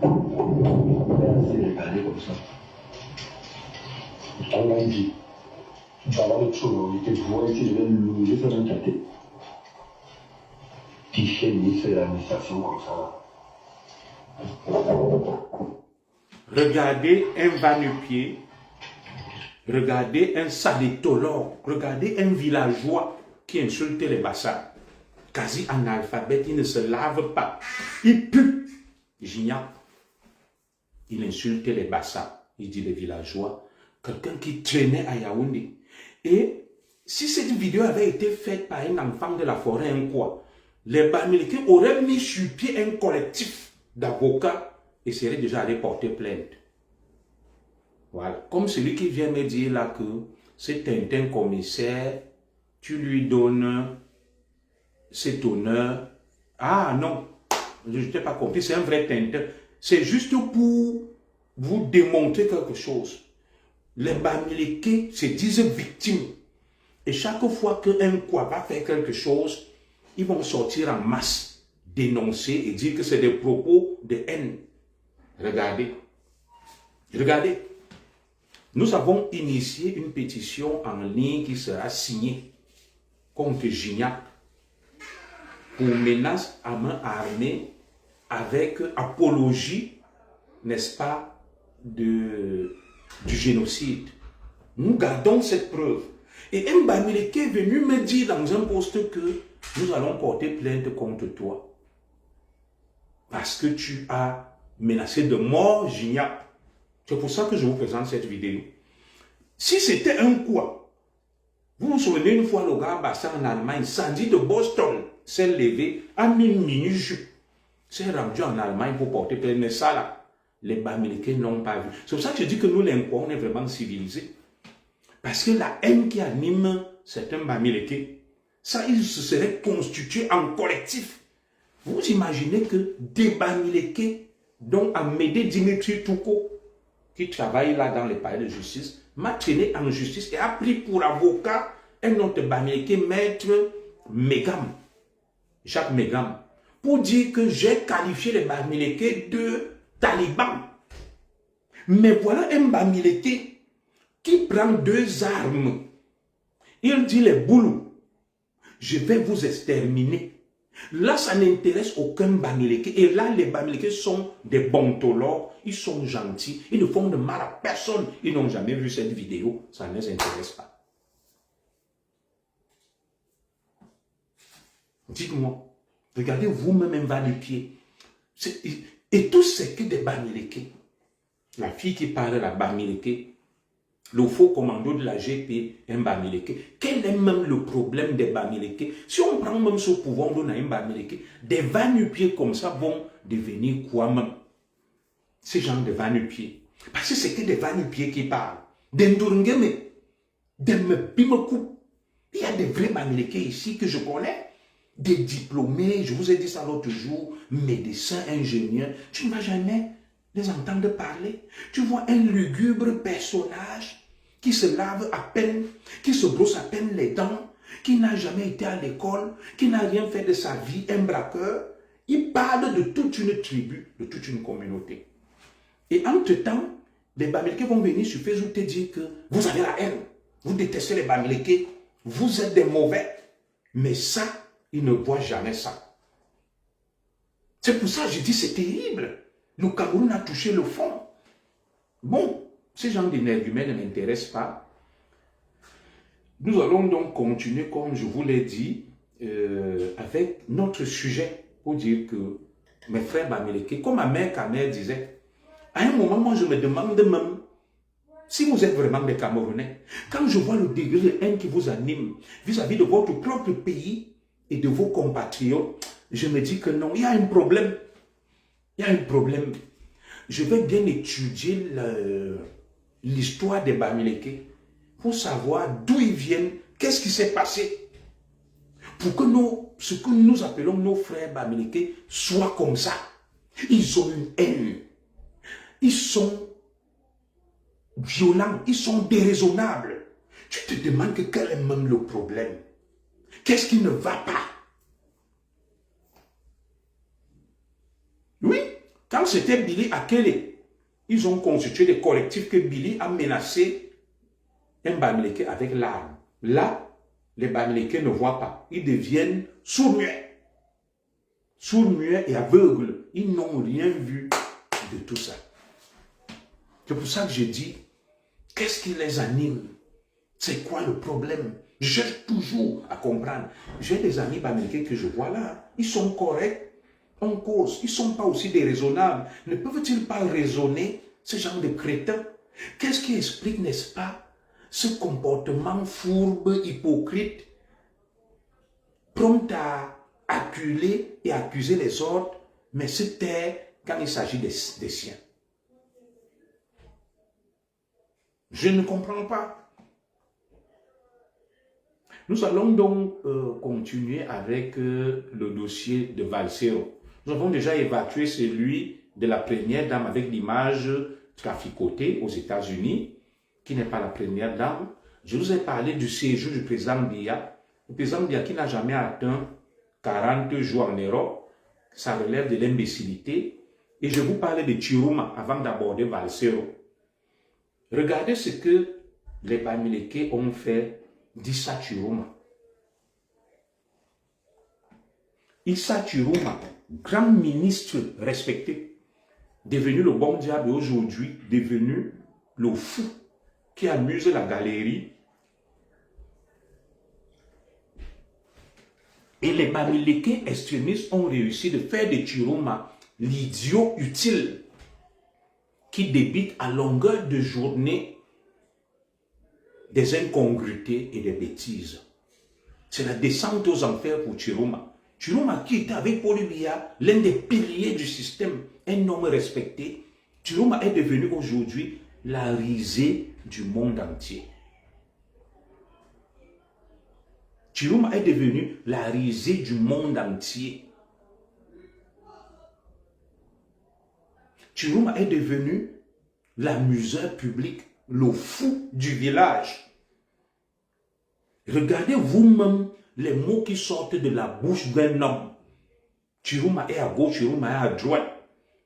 Merci de regarder comme ça. On a dit, dans la chose, il était voué que je vais louer sur un café. Tichet, il fait l'administration comme ça. Regardez un va-nu-pied, regardez un salétologue, regardez un villageois qui insulte les bassins. Quasi analphabète, il ne se lave pas. Il pue. Gignac. Il insulte les bassins. Il dit les villageois. Quelqu'un qui traînait à Yaoundé. Et si cette vidéo avait été faite par un enfant de la forêt, un quoi, les Bamileke auraient mis sur pied un collectif d'avocats et seraient déjà allés porter plainte. Voilà. Comme celui qui vient me dire là que c'est Tintin commissaire, tu lui donnes cet honneur. Ah non, je n'ai pas compris, c'est un vrai Tintin. C'est juste pour vous démontrer quelque chose. Les Bamileke se disent victimes. Et chaque fois qu'un quoi va faire quelque chose, ils vont sortir en masse, dénoncer et dire que c'est des propos de haine. Regardez. Regardez. Nous avons initié une pétition en ligne qui sera signée contre Gignac pour menace à main armée avec apologie, n'est-ce pas, du génocide. Nous gardons cette preuve. Et un Bamileke est venu me dire dans un poste que nous allons porter plainte contre toi. Parce que tu as menacé de mort Gignac. C'est pour ça que je vous présente cette vidéo. Si c'était un quoi, vous vous souvenez une fois le gars Bassa en Allemagne, Sandy de Boston s'est levé à mis une mini-jupe. S'est rendu en Allemagne pour porter plainte. Mais ça là, les Bamileke n'ont pas vu. C'est pour ça que je dis que nous les Nkwa, on est vraiment civilisés. Parce que la haine qui anime certains Bamileke, ça, ils se seraient constitués en collectif. Vous imaginez que des Bamileke, dont Amédée Dimitri Touko, qui travaille là dans les palais de justice, m'a traîné en justice et a pris pour avocat un autre Bamileke, maître Megam, Jacques Megam, pour dire que j'ai qualifié les Bamileke de talibans. Mais voilà un Bamileke qui prend 2 armes. Il dit les boulous, je vais vous exterminer. Là, ça n'intéresse aucun Bamileke. Et là, les Bamileke sont des bontologues. Ils sont gentils. Ils ne font de mal à personne. Ils n'ont jamais vu cette vidéo. Ça ne les intéresse pas. Dites-moi. Regardez vous-même un va-nu-pied. Et tout c'est que des Bamileke. La fille qui parle, la Bamileke. Le faux commando de la GP, un Bamileke. Quel est même le problème des Bamileke? Si on prend même ce pouvoir, on donne à un Bamileke, des va-nu-pieds comme ça vont devenir quoi même? Ces gens de va-nu-pieds. Parce que c'est que des va-nu-pieds qui parlent. Des Ndurungeme, des Mbimekou. Il y a des vrais Bamileke ici que je connais. Des diplômés, je vous ai dit ça l'autre jour, médecins, ingénieurs. Tu ne vas jamais les entendre parler. Tu vois un lugubre personnage qui se lave à peine, qui se brosse à peine les dents, qui n'a jamais été à l'école, qui n'a rien fait de sa vie, un braqueur. Il parle de toute une tribu, de toute une communauté. Et entre-temps, les Bamileke vont venir sur Facebook te dire que vous avez la haine, vous détestez les Bamileke, vous êtes des mauvais. Mais ça, ils ne voient jamais ça. C'est pour ça que je dis c'est terrible. Le Cameroun a touché le fond. Bon, ces gens d'énergumènes ne m'intéressent pas. Nous allons donc continuer, comme je vous l'ai dit, avec notre sujet, pour dire que mes frères Bamileke, comme ma mère Kamer disait, à un moment, moi je me demande même si vous êtes vraiment des Camerounais. Quand je vois le degré de haine qui vous anime vis-à-vis de votre propre pays et de vos compatriotes, je me dis que non, il y a un problème. Il y a un problème. Je vais bien étudier l'histoire des Bamileke pour savoir d'où ils viennent, qu'est-ce qui s'est passé. Pour que ce que nous appelons nos frères Bamileke soient comme ça. Ils ont une haine. Ils sont violents, ils sont déraisonnables. Tu te demandes que quel est même le problème. Qu'est-ce qui ne va pas? Oui, quand c'était Billy Akele, ils ont constitué des collectifs que Billy a menacé un Bamileke avec l'arme. Là, les Bamileke ne voient pas. Ils deviennent sourds-muets. Sourds-muets et aveugles. Ils n'ont rien vu de tout ça. C'est pour ça que je dis, qu'est-ce qui les anime? C'est quoi le problème? Je cherche toujours à comprendre. J'ai des amis Bamileke que je vois là. Ils sont corrects. En cause, ils ne sont pas aussi déraisonnables. Ne peuvent-ils pas raisonner, ce genre de crétins? Qu'est-ce qui explique, n'est-ce pas, ce comportement fourbe, hypocrite, prompt à acculer et accuser les autres, mais se taire quand il s'agit des siens? Je ne comprends pas. Nous allons donc continuer avec le dossier de Valsero. Nous avons déjà évacué celui de la première dame avec l'image traficotée aux États-Unis, qui n'est pas la première dame. Je vous ai parlé du séjour du président Biya. Le président Biya qui n'a jamais atteint 40 jours en Europe. Ça relève de l'imbécilité. Et je vous parlais de Chiruma avant d'aborder Valsero. Regardez ce que les Bamileke ont fait d'Issa Chiruma. Issa Chiruma, grand ministre respecté, devenu le bon diable aujourd'hui, devenu le fou qui amuse la galerie. Et les Bamileke extrémistes ont réussi de faire de Chiruma l'idiot utile qui débite à longueur de journée des incongruités et des bêtises. C'est la descente aux enfers pour Chiruma. Chiruma qui était avec Paul Biya, l'un des piliers du système, un homme respecté. Chiruma est devenu aujourd'hui la risée du monde entier. Chiruma est devenu la risée du monde entier. Chiruma est devenu l'amuseur public, le fou du village. Regardez vous-même les mots qui sortent de la bouche d'un homme. Chiruma est à gauche, Chiruma est à droite.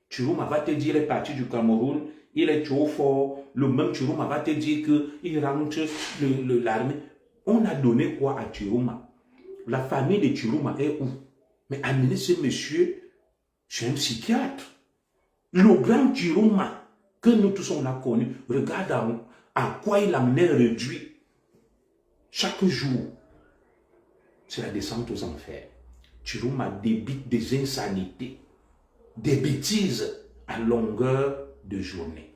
Chiruma va te dire qu'il est parti du Cameroun, il est trop fort. Le même Chiruma va te dire qu'il rentre l'armée. On a donné quoi à Chiruma? La famille de Chiruma est où? Mais amenez ce monsieur chez un psychiatre. Le grand Chiruma que nous tous on a connu, regarde à quoi il amenait réduit. Chaque jour, c'est la descente aux enfers. Chiruma débite des insanités, des bêtises à longueur de journée.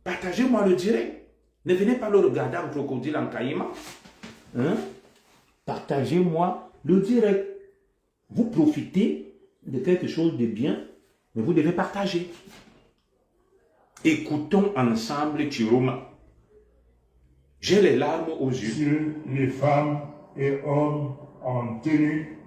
Partagez-moi le direct. Ne venez pas le regarder en crocodile, en caïman. Hein? Partagez-moi le direct. Vous profitez de quelque chose de bien, mais vous devez partager. Écoutons ensemble Chiruma. J'ai les larmes aux yeux. Messieurs les femmes et hommes en tenue,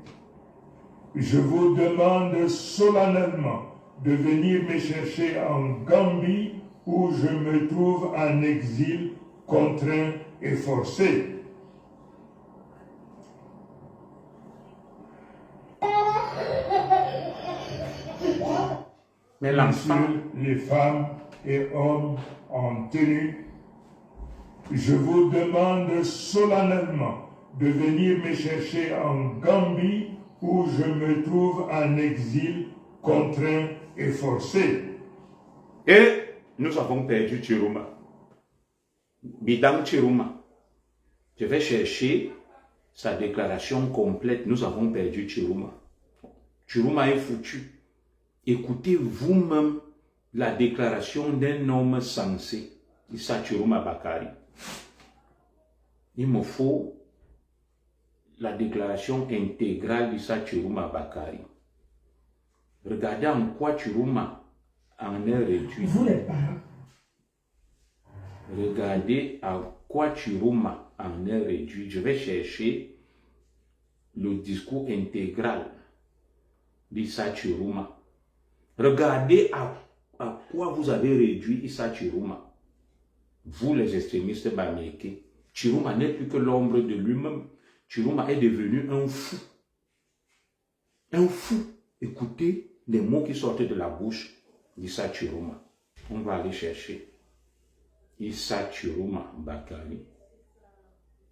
je vous demande solennellement de venir me chercher en Gambie où je me trouve en exil contraint et forcé. Mais l'enfant, Messieurs les femmes et hommes en tenue, je vous demande solennellement de venir me chercher en Gambie où je me trouve en exil contraint et forcé. et nous avons perdu Chiruma. Bidam Chiruma. Je vais chercher sa déclaration complète. Nous avons perdu Chiruma. Chiruma est foutu. Écoutez vous-même la déclaration d'un homme sensé. Issa Chiruma Bakari. Il me faut la déclaration intégrale d'Issa Chiruma Bakari. Regardez en quoi Chiruma en est réduit. Vous les parents. Regardez à quoi Chiruma en est réduit. Je vais chercher le discours intégral d'Issa Chiruma. Regardez à quoi vous avez réduit Issa Chiruma. vous les extrémistes américains, Chiroma n'est plus que l'ombre de lui-même. Chiroma est devenu un fou. Un fou. Écoutez les mots qui sortent de la bouche d'Issa Chiroma. On va aller chercher Issa Chiroma Bakari.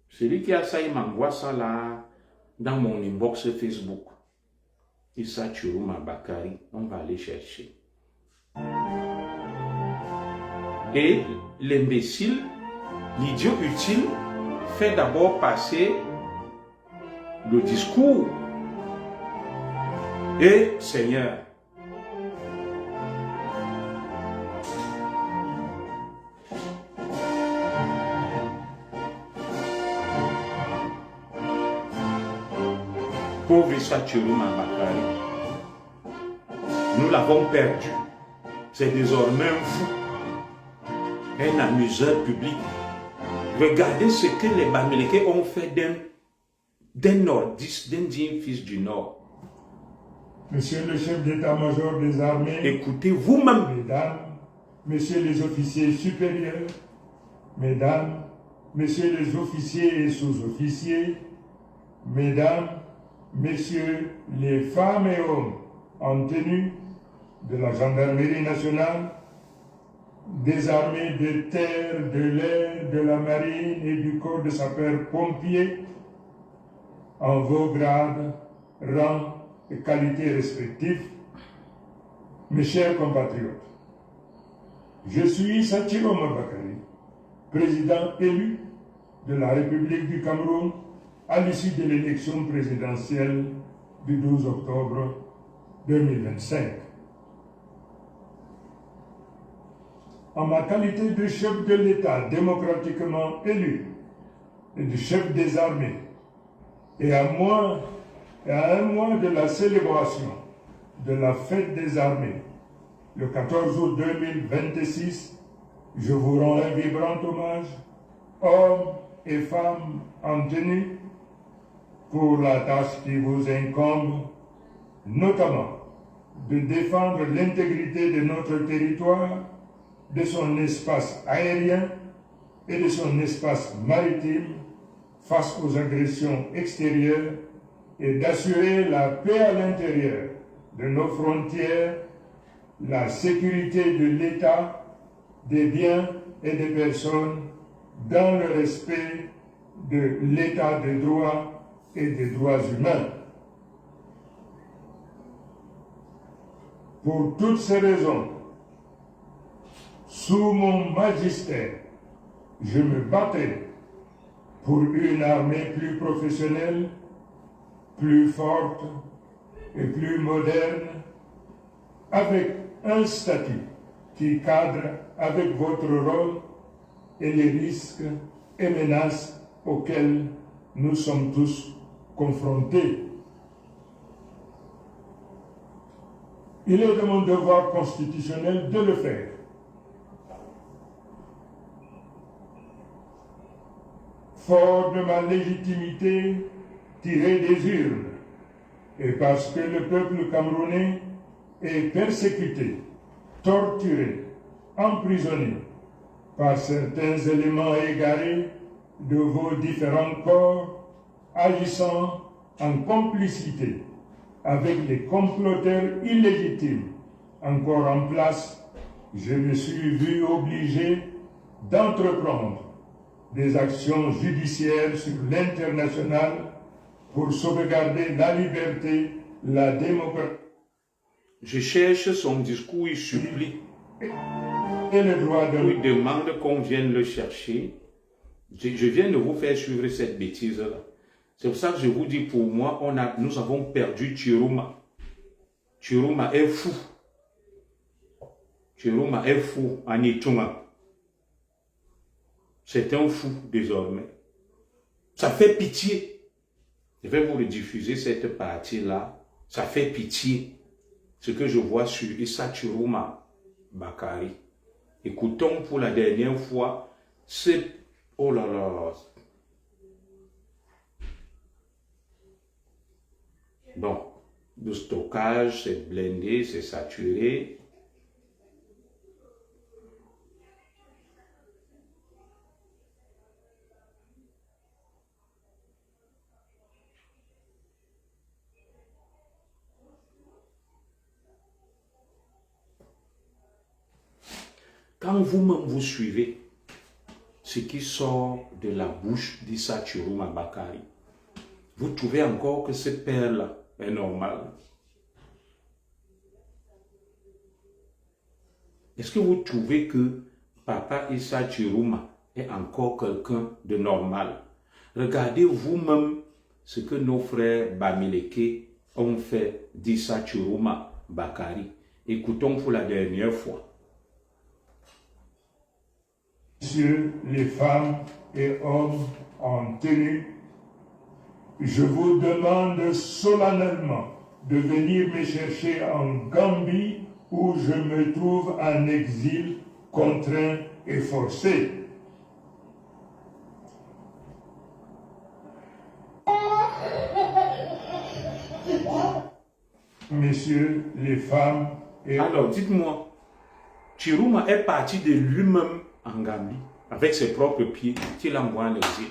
Celui qui a ça, il m'envoie ça là dans mon inbox Facebook. Issa Chiroma Bakari. On va aller chercher. Et l'imbécile, l'idiot utile, fait d'abord passer le discours. Et Seigneur, pauvre Issa Chiroma Bakari, nous l'avons perdu. C'est désormais un fou, un amuseur public. Regardez ce que les Bamileke ont fait d'un nordiste, d'un digne fils du Nord. Monsieur le chef d'état-major des armées, écoutez vous-même, mesdames, messieurs les officiers supérieurs, mesdames, messieurs les officiers et sous-officiers, mesdames, messieurs les femmes et hommes en tenue de la gendarmerie nationale, des armées de terre, de l'air, de la marine et du corps de sapeurs-pompiers, en vos grades, rangs et qualités respectives, mes chers compatriotes, je suis Issa Chiroma Bakari, président élu de la République du Cameroun à l'issue de l'élection présidentielle du 12 octobre 2025. En ma qualité de chef de l'État démocratiquement élu et de chef des armées, et à un mois de la célébration de la fête des armées, le 14 août 2026, je vous rends un vibrant hommage, hommes et femmes en tenue, pour la tâche qui vous incombe, notamment de défendre l'intégrité de notre territoire, de son espace aérien et de son espace maritime face aux agressions extérieures et d'assurer la paix à l'intérieur de nos frontières, la sécurité de l'État, des biens et des personnes dans le respect de l'État de droit et des droits humains. Pour toutes ces raisons, sous mon magistère, je me battrai pour une armée plus professionnelle, plus forte et plus moderne, avec un statut qui cadre avec votre rôle et les risques et menaces auxquels nous sommes tous confrontés. Il est de mon devoir constitutionnel de le faire. Fort de ma légitimité tirée des urnes, et parce que le peuple camerounais est persécuté, torturé, emprisonné par certains éléments égarés de vos différents corps, agissant en complicité avec les comploteurs illégitimes encore en place, je me suis vu obligé d'entreprendre des actions judiciaires sur l'international pour sauvegarder la liberté, la démocratie. Je cherche son discours, il supplie. Et le droit de... Il demande qu'on vienne le chercher. Je viens de vous faire suivre cette bêtise-là. C'est pour ça que je vous dis, pour moi, nous avons perdu Chiroma. Chiroma est fou. Chiroma est fou en Ituma. C'est un fou désormais. Ça fait pitié. Je vais vous rediffuser cette partie-là. Ça fait pitié. Ce que je vois sur Issa Chiroma Bakari. Écoutons pour la dernière fois. C'est... Oh là là. Bon. Le stockage, c'est blindé, c'est saturé. quand vous-même vous suivez ce qui sort de la bouche d'Issa Chiroma Bakari, vous trouvez encore que ce père-là est normal? Est-ce que vous trouvez que Papa Issa Chiroma est encore quelqu'un de normal? Regardez vous-même ce que nos frères Bamileke ont fait d'Issa Chiroma Bakari. Écoutons pour la dernière fois. Messieurs les femmes et hommes en tenue, je vous demande solennellement de venir me chercher en Gambie où je me trouve en exil contraint et forcé. Messieurs les femmes et... Alors, dites-moi, Chiroma est parti de lui-même en Gambie, avec ses propres pieds, qu'il envoie en exil.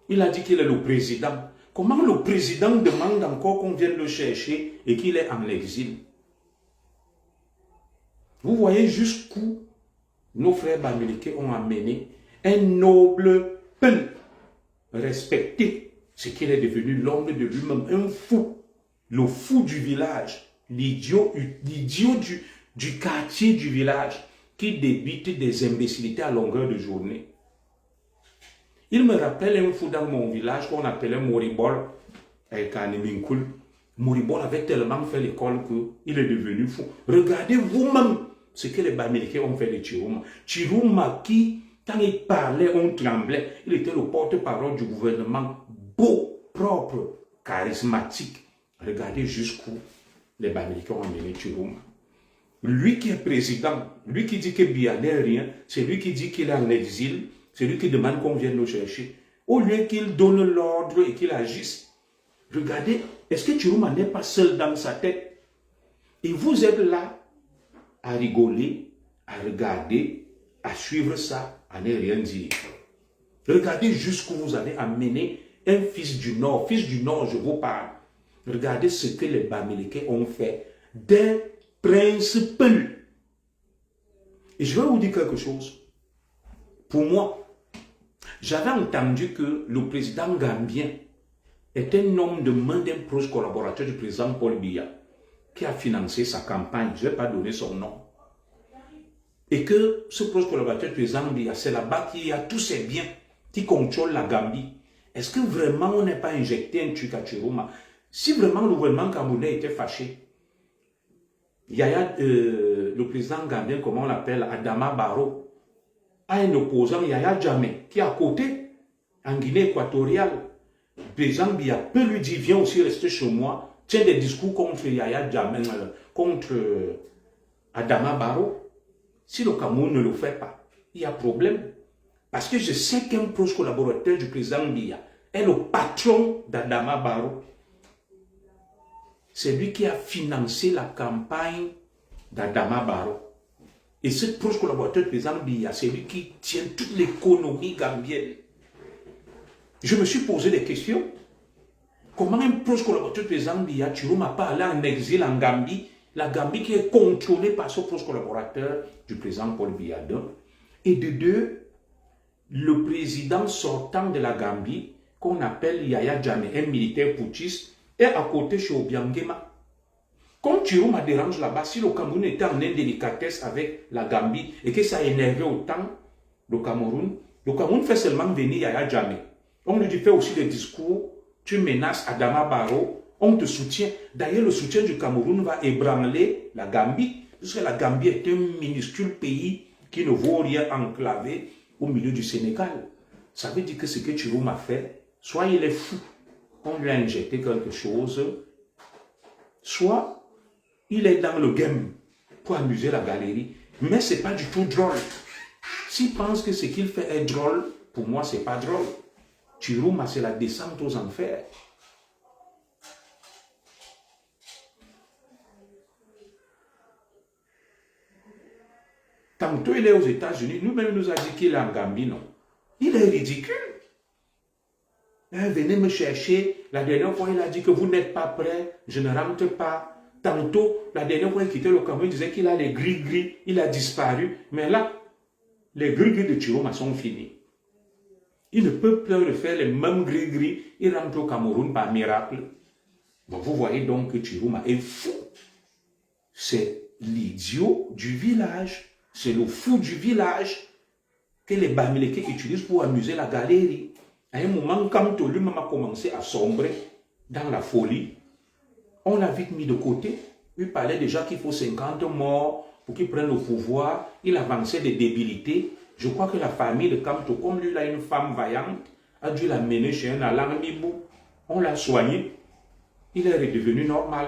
Il a dit qu'il est le président. Comment le président demande encore qu'on vienne le chercher et qu'il est en exil? Vous voyez jusqu'où nos frères Bamileke ont amené un noble peuple respecté, ce qu'il est devenu l'homme de lui-même, un fou, le fou du village, l'idiot du quartier du village, qui débite des imbécilités à longueur de journée. Il me rappelle un fou dans mon village qu'on appelait Moribol, Moribol avait tellement fait l'école qu'il est devenu fou. Regardez vous-même ce que les Bamileke ont fait de Chiroma. Chiroma qui, quand il parlait, on tremblait. Il était le porte-parole du gouvernement, beau, propre, charismatique. Regardez jusqu'où les Bamileke ont amené Chiroma. Lui qui est président, lui qui dit que Biya n'est rien, c'est lui qui dit qu'il est en exil, c'est lui qui demande qu'on vienne le chercher. Au lieu qu'il donne l'ordre et qu'il agisse. Regardez, est-ce que Chiroma n'est pas seul dans sa tête? Et vous êtes là à rigoler, à regarder, à suivre ça, à ne rien dire. Regardez jusqu'où vous avez amené un fils du Nord. Fils du Nord, je vous parle. Regardez ce que les Bamileke ont fait d'un prince peul. Et je vais vous dire quelque chose. Pour moi, j'avais entendu que le président gambien est un homme de main d'un proche collaborateur du président Paul Biya qui a financé sa campagne. Je ne vais pas donner son nom. Et que ce proche collaborateur du président Biya, c'est là-bas qu'il y a tous ces biens qui contrôlent la Gambie. Est-ce que vraiment on n'est pas injecté un truc à Chiroma? Si vraiment le gouvernement camerounais était fâché, le président gambien, comment on l'appelle, Adama Barrow, a un opposant, Yaya Jammeh, qui est à côté, en Guinée équatoriale. Le président Biya peut lui dire, viens aussi rester chez moi, tiens des discours contre Yaya Jammeh, contre Adama Barrow. Si le Cameroun ne le fait pas, il y a problème. Parce que je sais qu'un proche collaborateur du président Biya est le patron d'Adama Barrow. C'est lui qui a financé la campagne d'Adama Barrow. Et ce proche collaborateur du président Biya, c'est lui qui tient toute l'économie gambienne. Je me suis posé des questions. Comment un proche collaborateur du président Biya, Chiroma, pas allé en exil en Gambie, la Gambie qui est contrôlée par ce proche collaborateur du président Paul Biya. Et de deux, le président sortant de la Gambie, qu'on appelle Yaya Jammeh, un militaire putschiste, est à côté chez Obiangema. Comme Chiroma dérange là-bas, si le Cameroun était en indélicatesse avec la Gambie et que ça énervait autant le Cameroun fait seulement venir Yaya Jammeh. On lui dit fais aussi des discours, tu menaces Adama Barrow, on te soutient. D'ailleurs, le soutien du Cameroun va ébranler la Gambie, puisque la Gambie est un minuscule pays qui ne vaut rien enclavé au milieu du Sénégal. Ça veut dire que ce que Chiroma fait, soit il est fou, on lui a injecté quelque chose, soit il est dans le game pour amuser la galerie, mais ce n'est pas du tout drôle. S'il pense que ce qu'il fait est drôle, pour moi, ce n'est pas drôle. Chiroma, c'est la descente aux enfers. Tantôt il est aux États-Unis, nous-mêmes nous a dit qu'il est en Gambie, non. Il est ridicule. Venez me chercher. La dernière fois, il a dit que vous n'êtes pas prêts, je ne rentre pas. Tantôt, la dernière fois, il quittait le Cameroun, il disait qu'il a les gris-gris, il a disparu. Mais là, les gris-gris de Chiroma sont finis. Il ne peut plus refaire les mêmes gris-gris. Il rentre au Cameroun par miracle. Bon, vous voyez donc que Chiroma est fou. C'est l'idiot du village. C'est le fou du village que les Bamileke utilisent pour amuser la galerie. À un moment, quand lui-même a commencé à sombrer dans la folie, on l'a vite mis de côté. Il parlait déjà qu'il faut 50 morts pour qu'il prenne le pouvoir. Il avançait des débilités. Je crois que la famille de Kamto, comme lui, il a une femme vaillante, a dû l'amener chez un Alan Mibou. On l'a soigné. Il est redevenu normal.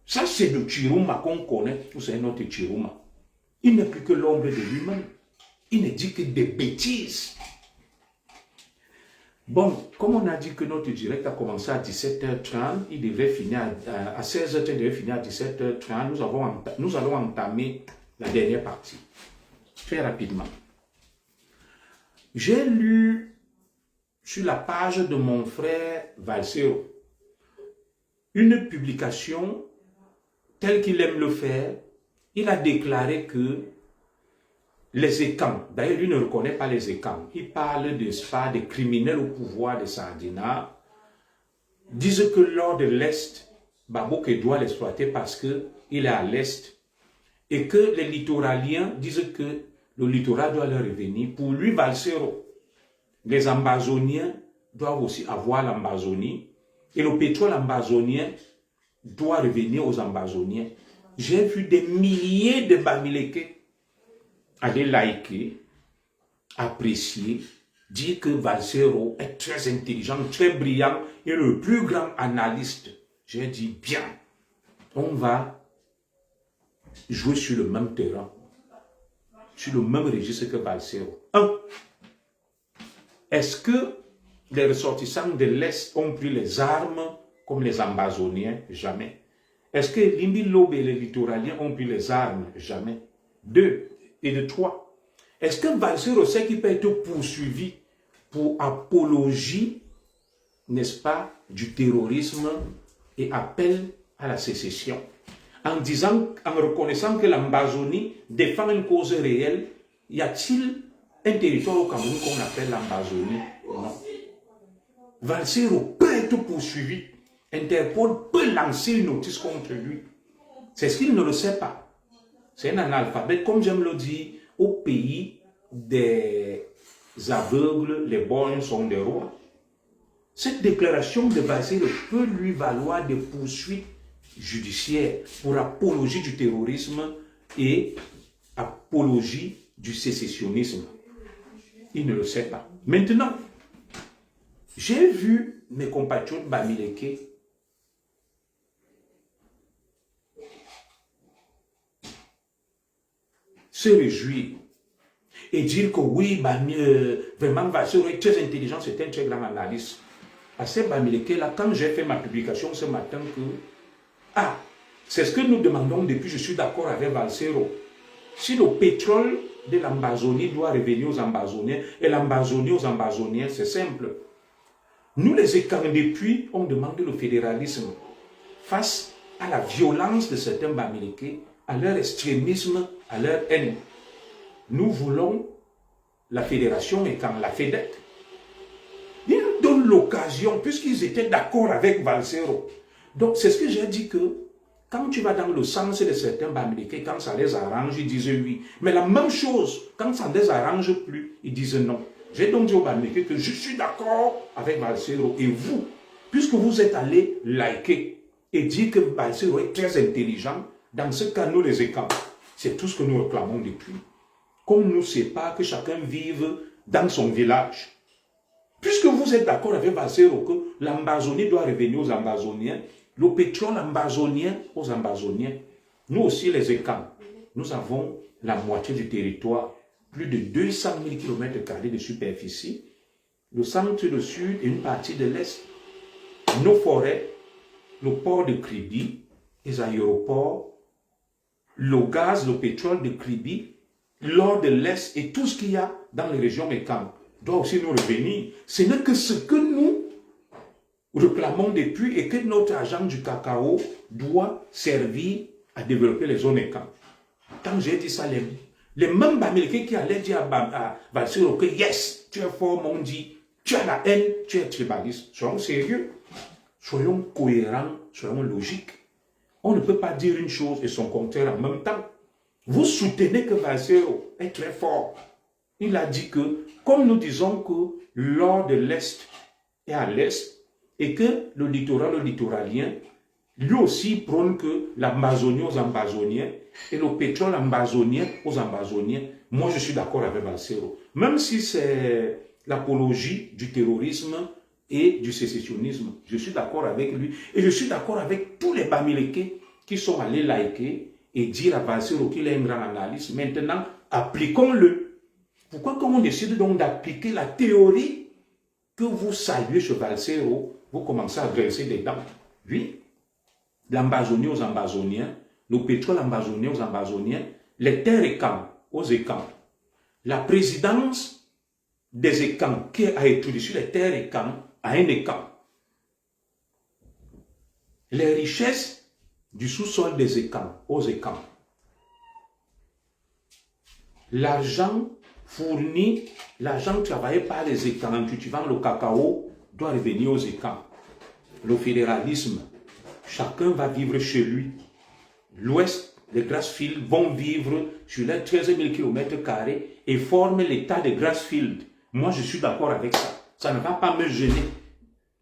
Ça, c'est le Chiroma qu'on connaît. C'est notre Chiroma. Il n'est plus que l'ombre de lui-même. Il ne dit que des bêtises. Bon, comme on a dit que notre direct a commencé à 17h30, il devrait finir à 16h30, il devrait finir à 17h30. Nous allons entamer la dernière partie. Très rapidement. J'ai lu sur la page de mon frère Valsero une publication telle qu'il aime le faire. Il a déclaré que les écans, d'ailleurs lui ne reconnaît pas les écans, il parle de spa, des criminels au pouvoir de Sardina, disent que lors de l'Est, Baboke doit l'exploiter parce qu'il est à l'Est, et que les littoraliens disent que le littoral doit leur revenir. Pour lui, Valsero, les Ambazoniens doivent aussi avoir l'Ambazonie, et le pétrole ambazonien doit revenir aux Ambazoniens. J'ai vu des milliers de Bamileke aller liker, apprécier, dire que Valsero est très intelligent, très brillant et le plus grand analyste. J'ai dit, bien, on va jouer sur le même terrain, sur le même registre que Valsero. 1. Est-ce que les ressortissants de l'Est ont pris les armes comme les Ambazoniens? Jamais. Est-ce que Limbi Lobe et les littoraliens ont pris les armes? Jamais. 2. Et de 3. Est-ce que Valsero sait qu'il peut être poursuivi pour apologie, n'est-ce pas, du terrorisme et appel à la sécession? En disant, en reconnaissant que l'Ambazonie défend une cause réelle, y a-t-il un territoire au Cameroun qu'on appelle l'Ambazonie? Non. Valsero peut être poursuivi. Interpol peut lancer une notice contre lui. C'est ce qu'il ne le sait pas. C'est un analphabète, comme j'aime le dire, au pays des aveugles, les borgnes sont des rois. Cette déclaration de Valsero peut lui valoir des poursuites judiciaires pour apologie du terrorisme et apologie du sécessionnisme. Il ne le sait pas. Maintenant, j'ai vu mes compatriotes Bamileke se réjouir et dire que oui, vraiment Valsero est très intelligent, c'est un très grand analyste. À ces Bamileke là, quand j'ai fait ma publication ce matin, que c'est ce que nous demandons depuis, je suis d'accord avec Valsero. Si le pétrole de l'Ambazonie doit revenir aux Ambazoniens et l'Ambazonie aux Ambazoniens, c'est simple. Nous les écarts depuis, on demande le fédéralisme face à la violence de certains Bamileke, à leur extrémisme, à leur haine. Nous voulons la fédération étant la FEDEC. Ils nous donnent l'occasion, puisqu'ils étaient d'accord avec Valsero. Donc c'est ce que j'ai dit, que quand tu vas dans le sens de certains Bamileke, quand ça les arrange, ils disent oui. Mais la même chose, quand ça ne les arrange plus, ils disent non. J'ai donc dit aux Bamileke que je suis d'accord avec Valsero. Et vous, puisque vous êtes allés liker et dire que Valsero est très intelligent, dans ce cas, nous les écarts. C'est tout ce que nous réclamons depuis. Qu'on ne sait pas que chacun vive dans son village. Puisque vous êtes d'accord avec Valsero que l'Ambazonie doit revenir aux Ambazoniens, le pétrole ambazonien aux Ambazoniens, nous aussi les écarts, nous avons la moitié du territoire, plus de 200 000 km² de superficie, le centre, le sud et une partie de l'est. Nos forêts, le port de Kribi, les aéroports, le gaz, le pétrole de Kribi, l'or de l'Est et tout ce qu'il y a dans les régions mécanes doit aussi nous revenir. Ce n'est que ce que nous réclamons depuis et que notre agent du cacao doit servir à développer les zones mécanes. Quand j'ai dit ça, les mêmes Bamileke qui allaient dire à Valsero que yes, tu es fort, m'ont dit, tu as la haine, tu es tribaliste. Soyons sérieux, soyons cohérents, soyons logiques. On ne peut pas dire une chose et son contraire en même temps. Vous soutenez que Valsero est très fort. Il a dit que, comme nous disons que l'or de l'Est est à l'Est, et que le littoralien, lui aussi prône que l'Amazonie aux Amazoniens et le pétrole ambazonien aux Amazoniens. Moi, je suis d'accord avec Valsero. Même si c'est l'apologie du terrorisme et du sécessionnisme, je suis d'accord avec lui. Et je suis d'accord avec tous les Bamileke qui sont allés liker et dire à Valsero qu'il est un grand analyste. Maintenant, appliquons-le. Pourquoi quand on décide donc d'appliquer la théorie que vous saluez chez Valsero, vous commencez à graisser des dents? Oui. L'Ambazonie aux Ambazoniens, le pétrole ambazonien aux Ambazoniens, les terres écans aux écans. La présidence des écans qui a étudié sur les terres écans à un écan. Les richesses du sous-sol des écans aux écans. L'argent fourni, l'argent travaillé par les écans en cultivant le cacao doit revenir aux écans. Le fédéralisme, chacun va vivre chez lui. L'Ouest, les Grassfields vont vivre sur les 13 000 km² et forment l'État de Grassfields. Moi, je suis d'accord avec ça. Ça ne va pas me gêner.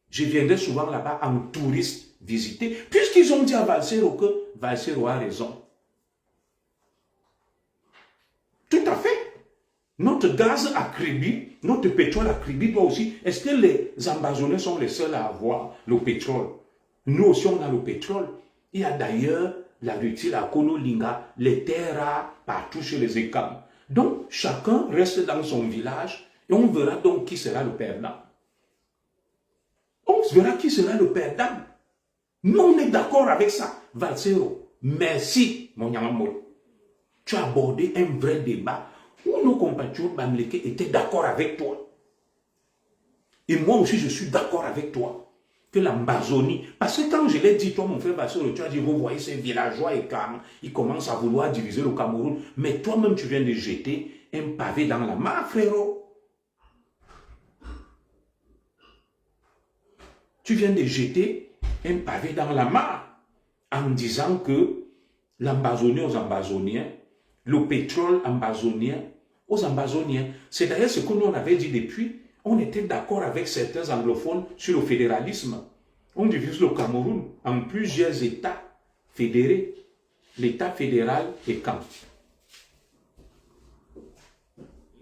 Je viendrai souvent là-bas en touriste visiter, puisqu'ils ont dit à Valsero que Valsero a raison. Tout à fait. Notre gaz à crédit, notre pétrole à crédit doit aussi... Est-ce que les Ambazoniens sont les seuls à avoir le pétrole? Nous aussi, on a le pétrole. Il y a d'ailleurs la Ruti, la Konolinga, les terres rares partout chez les écans. Donc, chacun reste dans son village et on verra donc qui sera le perdant. On verra qui sera le perdant. Nous, on est d'accord avec ça. Valsero, merci, mon Yamamolo. Tu as abordé un vrai débat où nos compatriotes Bamileke étaient d'accord avec toi. Et moi aussi, je suis d'accord avec toi. Que l'Ambazonie, parce que quand je l'ai dit, toi, mon frère Valsero, tu as dit, vous voyez ces villageois et calmes, ils commencent à vouloir diviser le Cameroun. Mais toi-même, tu viens de jeter un pavé dans la mare, frérot. Tu viens de jeter un pavé dans la mare en disant que l'Ambazonie aux Ambazoniens, le pétrole ambazonien aux Ambazoniens. C'est d'ailleurs ce que nous on avait dit depuis. On était d'accord avec certains anglophones sur le fédéralisme. On divise le Cameroun en plusieurs États fédérés. L'État fédéral est quand?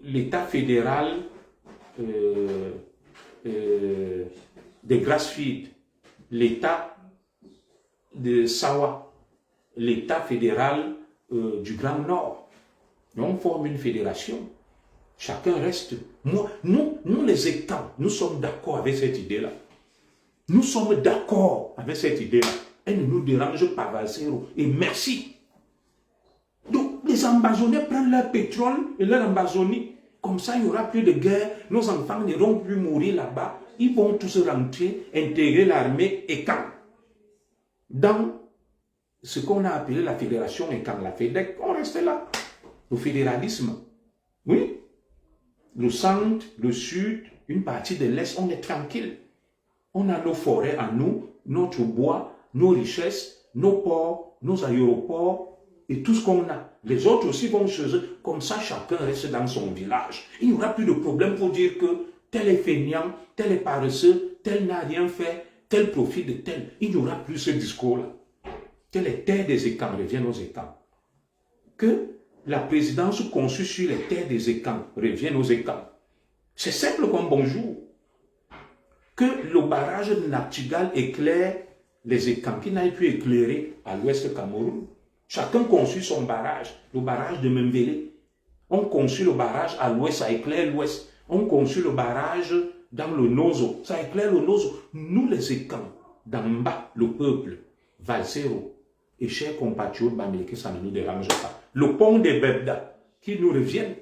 L'État fédéral des Grassfields, l'État de Sawa, l'État fédéral du Grand Nord. Et on forme une fédération. Chacun reste. Moi, nous les écans, nous sommes d'accord avec cette idée-là. Nous sommes d'accord avec cette idée-là. Elle ne nous dérange pas, Valsero. Et merci. Donc, les Ambazoniens prennent leur pétrole et leur Ambazonie. Comme ça, il n'y aura plus de guerre. Nos enfants n'iront plus mourir là-bas. Ils vont tous rentrer, intégrer l'armée ECAN. Dans ce qu'on a appelé la fédération ECAN, la FEDEC, on reste là. Le fédéralisme. Oui. Le centre, le sud, une partie de l'est, on est tranquille. On a nos forêts à nous, notre bois, nos richesses, nos ports, nos aéroports et tout ce qu'on a. Les autres aussi vont chez eux. Comme ça, chacun reste dans son village. Il n'y aura plus de problème pour dire que tel est feignant, tel est paresseux, tel n'a rien fait, tel profite de tel. Il n'y aura plus ce discours-là. Que les terres des écans reviennent aux écans. Que la présidence conçue sur les terres des écans revienne aux écans. C'est simple comme bonjour. Que le barrage de Nachtigal éclaire les écans qui n'aillent plus éclairer à l'ouest Cameroun. Chacun conçut son barrage. Le barrage de Membélé. On conçut le barrage à l'ouest, ça éclaire l'ouest. On conçut le barrage dans le Nozo, ça éclaire le Nozo. Nous les écans, d'en bas, le peuple, Valsero, et chers compatriotes Bamileke, ça ne nous dérange pas. Le pont des Bebda, qui nous reviennent.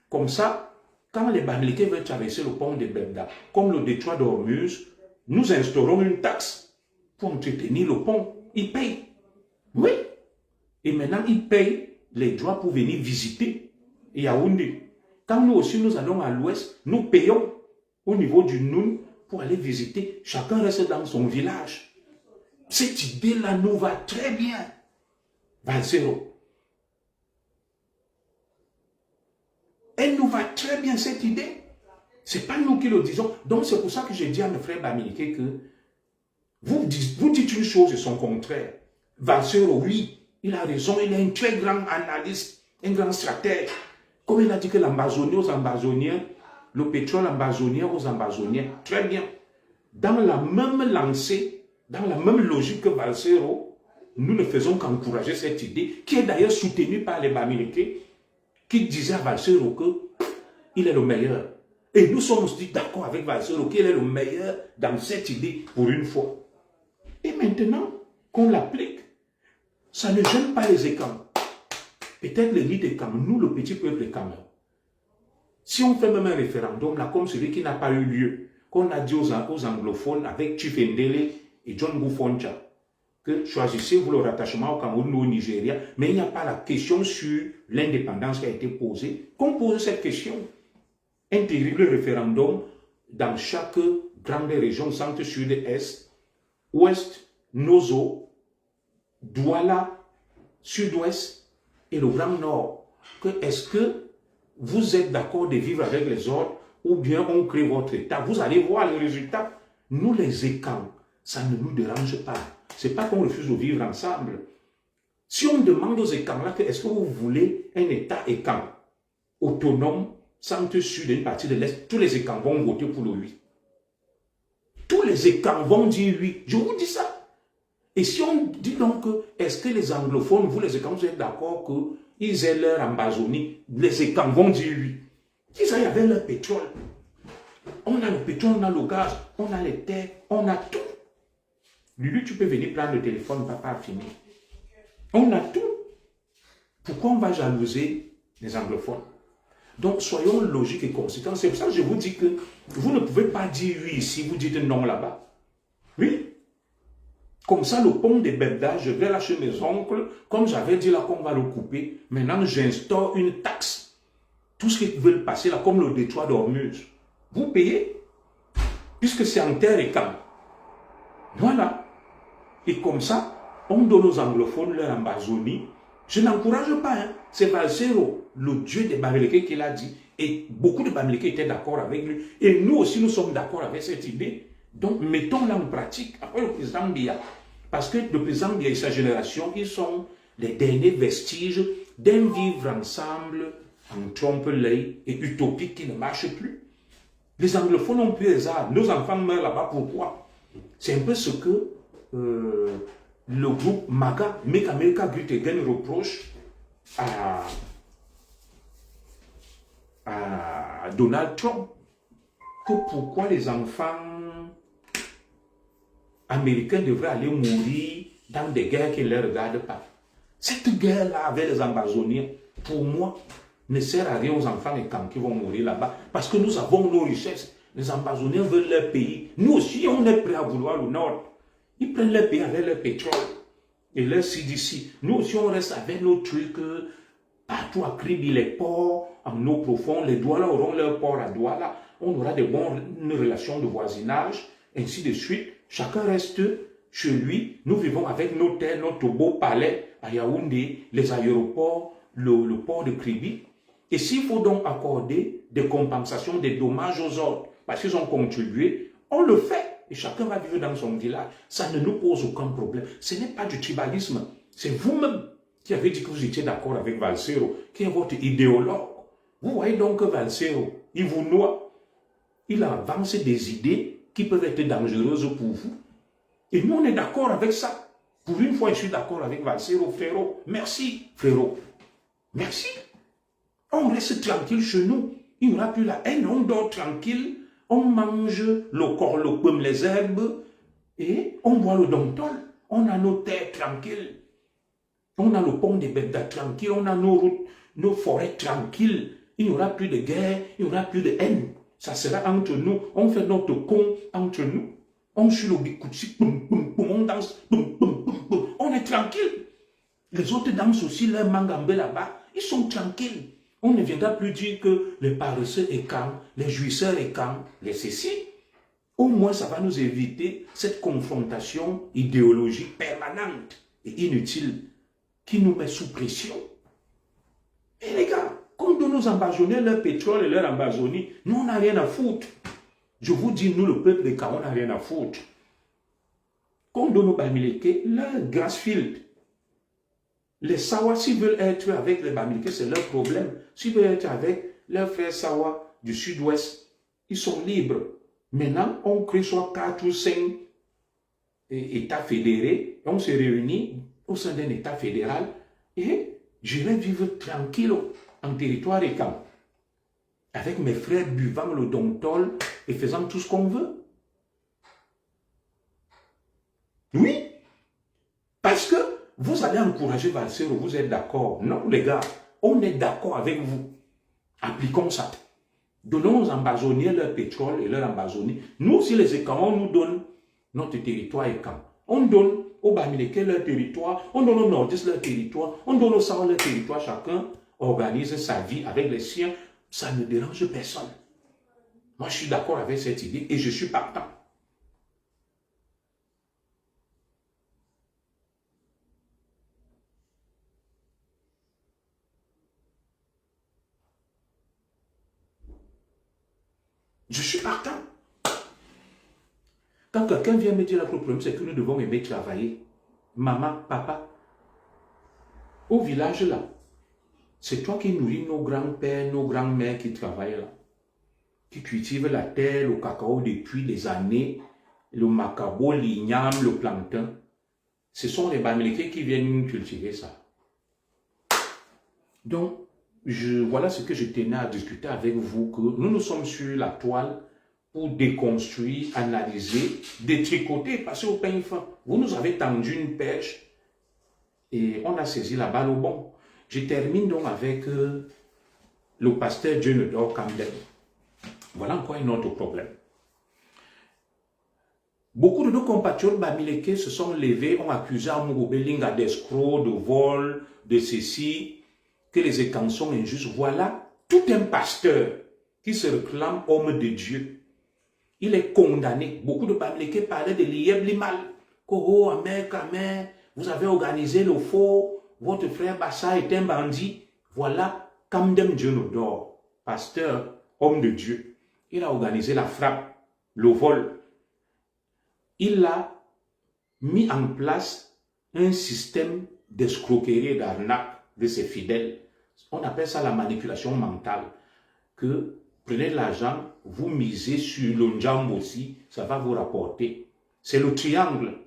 Comme ça, quand les Bamileke veulent traverser le pont des Bebda, comme le détroit d'Ormuz, nous instaurons une taxe pour entretenir le pont. Ils payent. Oui. Et maintenant, ils payent les droits pour venir visiter Yaoundé. Quand nous aussi nous allons à l'ouest, nous payons au niveau du Noun pour aller visiter. Chacun reste dans son village. Cette idée-là nous va très bien. Valsero. Elle nous va très bien, cette idée. Ce n'est pas nous qui le disons. Donc c'est pour ça que je dis à mes frères Bamileke que vous dites une chose et son contraire. Valsero, oui, il a raison, il est un très grand analyste, un grand stratège. Comme il a dit que l'Amazonie aux Amazoniens, le pétrole amazonien aux Amazoniens, très bien. Dans la même lancée, dans la même logique que Valsero, nous ne faisons qu'encourager cette idée, qui est d'ailleurs soutenue par les Bamileke, qui disaient à Valsero qu'il est le meilleur. Et nous sommes aussi d'accord avec Valsero qu'il est le meilleur dans cette idée pour une fois. Et maintenant qu'on l'applique, ça ne gêne pas les Ekam. Peut-être l'élite Ekam, nous le petit peuple Ekam. Si on fait même un référendum, là, comme celui qui n'a pas eu lieu, qu'on a dit aux anglophones avec Chifendele et John Boufoncha, que choisissez-vous le rattachement au Cameroun ou au Nigeria, mais il n'y a pas la question sur l'indépendance qui a été posée. Qu'on pose cette question. Un terrible référendum dans chaque grande région, centre, sud, est, ouest, Nozo, Douala, sud-ouest et le Grand Nord. Est-ce que vous êtes d'accord de vivre avec les autres ou bien on crée votre État? Vous allez voir le résultat. Nous les Ekam, ça ne nous dérange pas. Ce n'est pas qu'on refuse de vivre ensemble. Si on demande aux Ekam là, est-ce que vous voulez un État Ekam autonome, centre-sud et une partie de l'Est, tous les Ekam vont voter pour le oui. Tous les Ekam vont dire oui. Je vous dis ça. Et si on dit donc, est-ce que les anglophones, vous les Ekam, vous êtes d'accord qu'ils aient leur Amazonie, les Ekam vont dire oui. Ils aillent avec leur pétrole. On a le pétrole, on a le gaz, on a les terres, on a tout. Lulu, tu peux venir prendre le téléphone, papa a fini. On a tout. Pourquoi on va jalouser les anglophones? Donc, soyons logiques et conséquents. C'est pour ça que je vous dis que vous ne pouvez pas dire oui ici, vous dites non là-bas. Oui. Comme ça, le pont des Bebda, je vais lâcher mes oncles. Comme j'avais dit là qu'on va le couper, maintenant j'instaure une taxe. Tout ce qui veut passer là, comme le détroit d'Ormuz, vous payez. Puisque c'est en terre et camp. Voilà. Et comme ça, on donne aux anglophones leur Amazonie. Je n'encourage pas. Hein. C'est Valsero, le dieu des Bamileke, qui l'a dit. Et beaucoup de Bamileke étaient d'accord avec lui. Et nous aussi, nous sommes d'accord avec cette idée. Donc, mettons-la en pratique. Après le président Biya. Parce que le président Biya et sa génération, ils sont les derniers vestiges d'un vivre ensemble en trompe-l'œil et utopique qui ne marche plus. Les anglophones ont pu les armes. Nos enfants meurent là-bas. Pourquoi? C'est un peu ce que le groupe MAGA, Make America Great Again, reproche à Donald Trump. Que pourquoi les enfants américains devraient aller mourir dans des guerres qui ne les regardent pas. Cette guerre-là avec les Amazoniens, pour moi, ne sert à rien aux enfants et camps qui vont mourir là-bas. Parce que nous avons nos richesses. Les Amazoniens veulent leur pays. Nous aussi, on est prêts à vouloir le Nord. Ils prennent leur pays avec leur pétrole et leur CDC. Nous aussi, on reste avec nos trucs partout à Kribi, les ports en eau profonde. Les Douala auront leur port à Douala. On aura de bonnes relations de voisinage, ainsi de suite. Chacun reste chez lui. Nous vivons avec nos terres, notre beau palais à Yaoundé, les aéroports, le port de Kribi. Et s'il faut donc accorder des compensations, des dommages aux autres, parce qu'ils ont contribué, on le fait. Et chacun va vivre dans son village. Ça ne nous pose aucun problème. Ce n'est pas du tribalisme. C'est vous-même qui avez dit que vous étiez d'accord avec Valsero, qui est votre idéologue. Vous voyez donc que Valsero, il vous noie. Il avance des idées qui peuvent être dangereuses pour vous. Et nous, on est d'accord avec ça. Pour une fois, je suis d'accord avec Valsero, frérot. Merci, frérot. Merci. On reste tranquille chez nous. Il n'y aura plus la haine. On dort tranquille. On mange le corps, le pomme, les herbes. Et on boit le domptol. On a nos terres tranquilles. On a le pont des Bebda tranquille. On a nos routes, nos forêts tranquilles. Il n'y aura plus de guerre. Il n'y aura plus de haine. Ça sera entre nous. On fait notre con entre nous. On suit le bikouchi, on danse, on est tranquille. Les autres dansent aussi leur mangambé là-bas. Ils sont tranquilles. On ne viendra plus dire que les paresseux est calme, les jouisseurs est calme, les ceci. Au moins, ça va nous éviter cette confrontation idéologique permanente et inutile qui nous met sous pression. Et les gars, comme de nous embajonner leur pétrole et leur Amazonie, nous, on n'a rien à foutre. Je vous dis, nous, le peuple des cas, on n'a rien à foutre. Comme de nous Bamileke, leur Grassfield, les Sawa, s'ils veulent être avec les Bamileke, c'est leur problème. S'ils veulent être avec leurs frères Sawa du sud-ouest, ils sont libres. Maintenant, on crée soit 4 ou 5 États fédérés, on se réunit au sein d'un État fédéral et je vais vivre tranquille en territoire écam, avec mes frères buvant le domptol et faisant tout ce qu'on veut. Oui, parce que vous allez encourager Valsero, vous êtes d'accord? Non, les gars, on est d'accord avec vous. Appliquons ça. Donnons aux ambazoniers leur pétrole et leur Amazonie. Nous aussi, les Écans, on nous donne notre territoire Écan. On donne aux Bamileke leur territoire, on donne aux Nordistes leur territoire, on donne aux Sawa leur territoire. Chacun organise sa vie avec les siens. Ça ne dérange personne. Moi, je suis d'accord avec cette idée et je suis partant. Je suis partant. Quand quelqu'un vient me dire que le problème, c'est que nous devons aimer travailler. Maman, papa, au village là, c'est toi qui nourris nos grands-pères, nos grands-mères qui travaillent là, qui cultivent la terre, le cacao depuis des années, le macabo, l'igname, le plantain. Ce sont les Bamileke qui viennent cultiver ça. Donc, voilà ce que je tenais à discuter avec vous, que nous sommes sur la toile pour déconstruire, analyser, détricoter, passer au pain fin. Vous nous avez tendu une perche et on a saisi la balle au bon. Je termine donc avec le pasteur Djenedor Camden. Voilà encore un autre problème. Beaucoup de nos compatriotes Bamileke se sont levés, ont accusé Amourou Belinga d'escroc, de vol, de ceci, que les Écans sont injustes. Voilà tout un pasteur qui se réclame homme de Dieu. Il est condamné. Beaucoup de Bamileke parlaient de l'Ieb Limal. Oh, amen, vous avez organisé le faux, votre frère Bassa est un bandit. Voilà Camden Djenedor, pasteur, homme de Dieu. Il a organisé la frappe, le vol. Il a mis en place un système d'escroquerie et d'arnaque de ses fidèles. On appelle ça la manipulation mentale. Que prenez l'argent, vous misez sur le njambo aussi, ça va vous rapporter. C'est le triangle.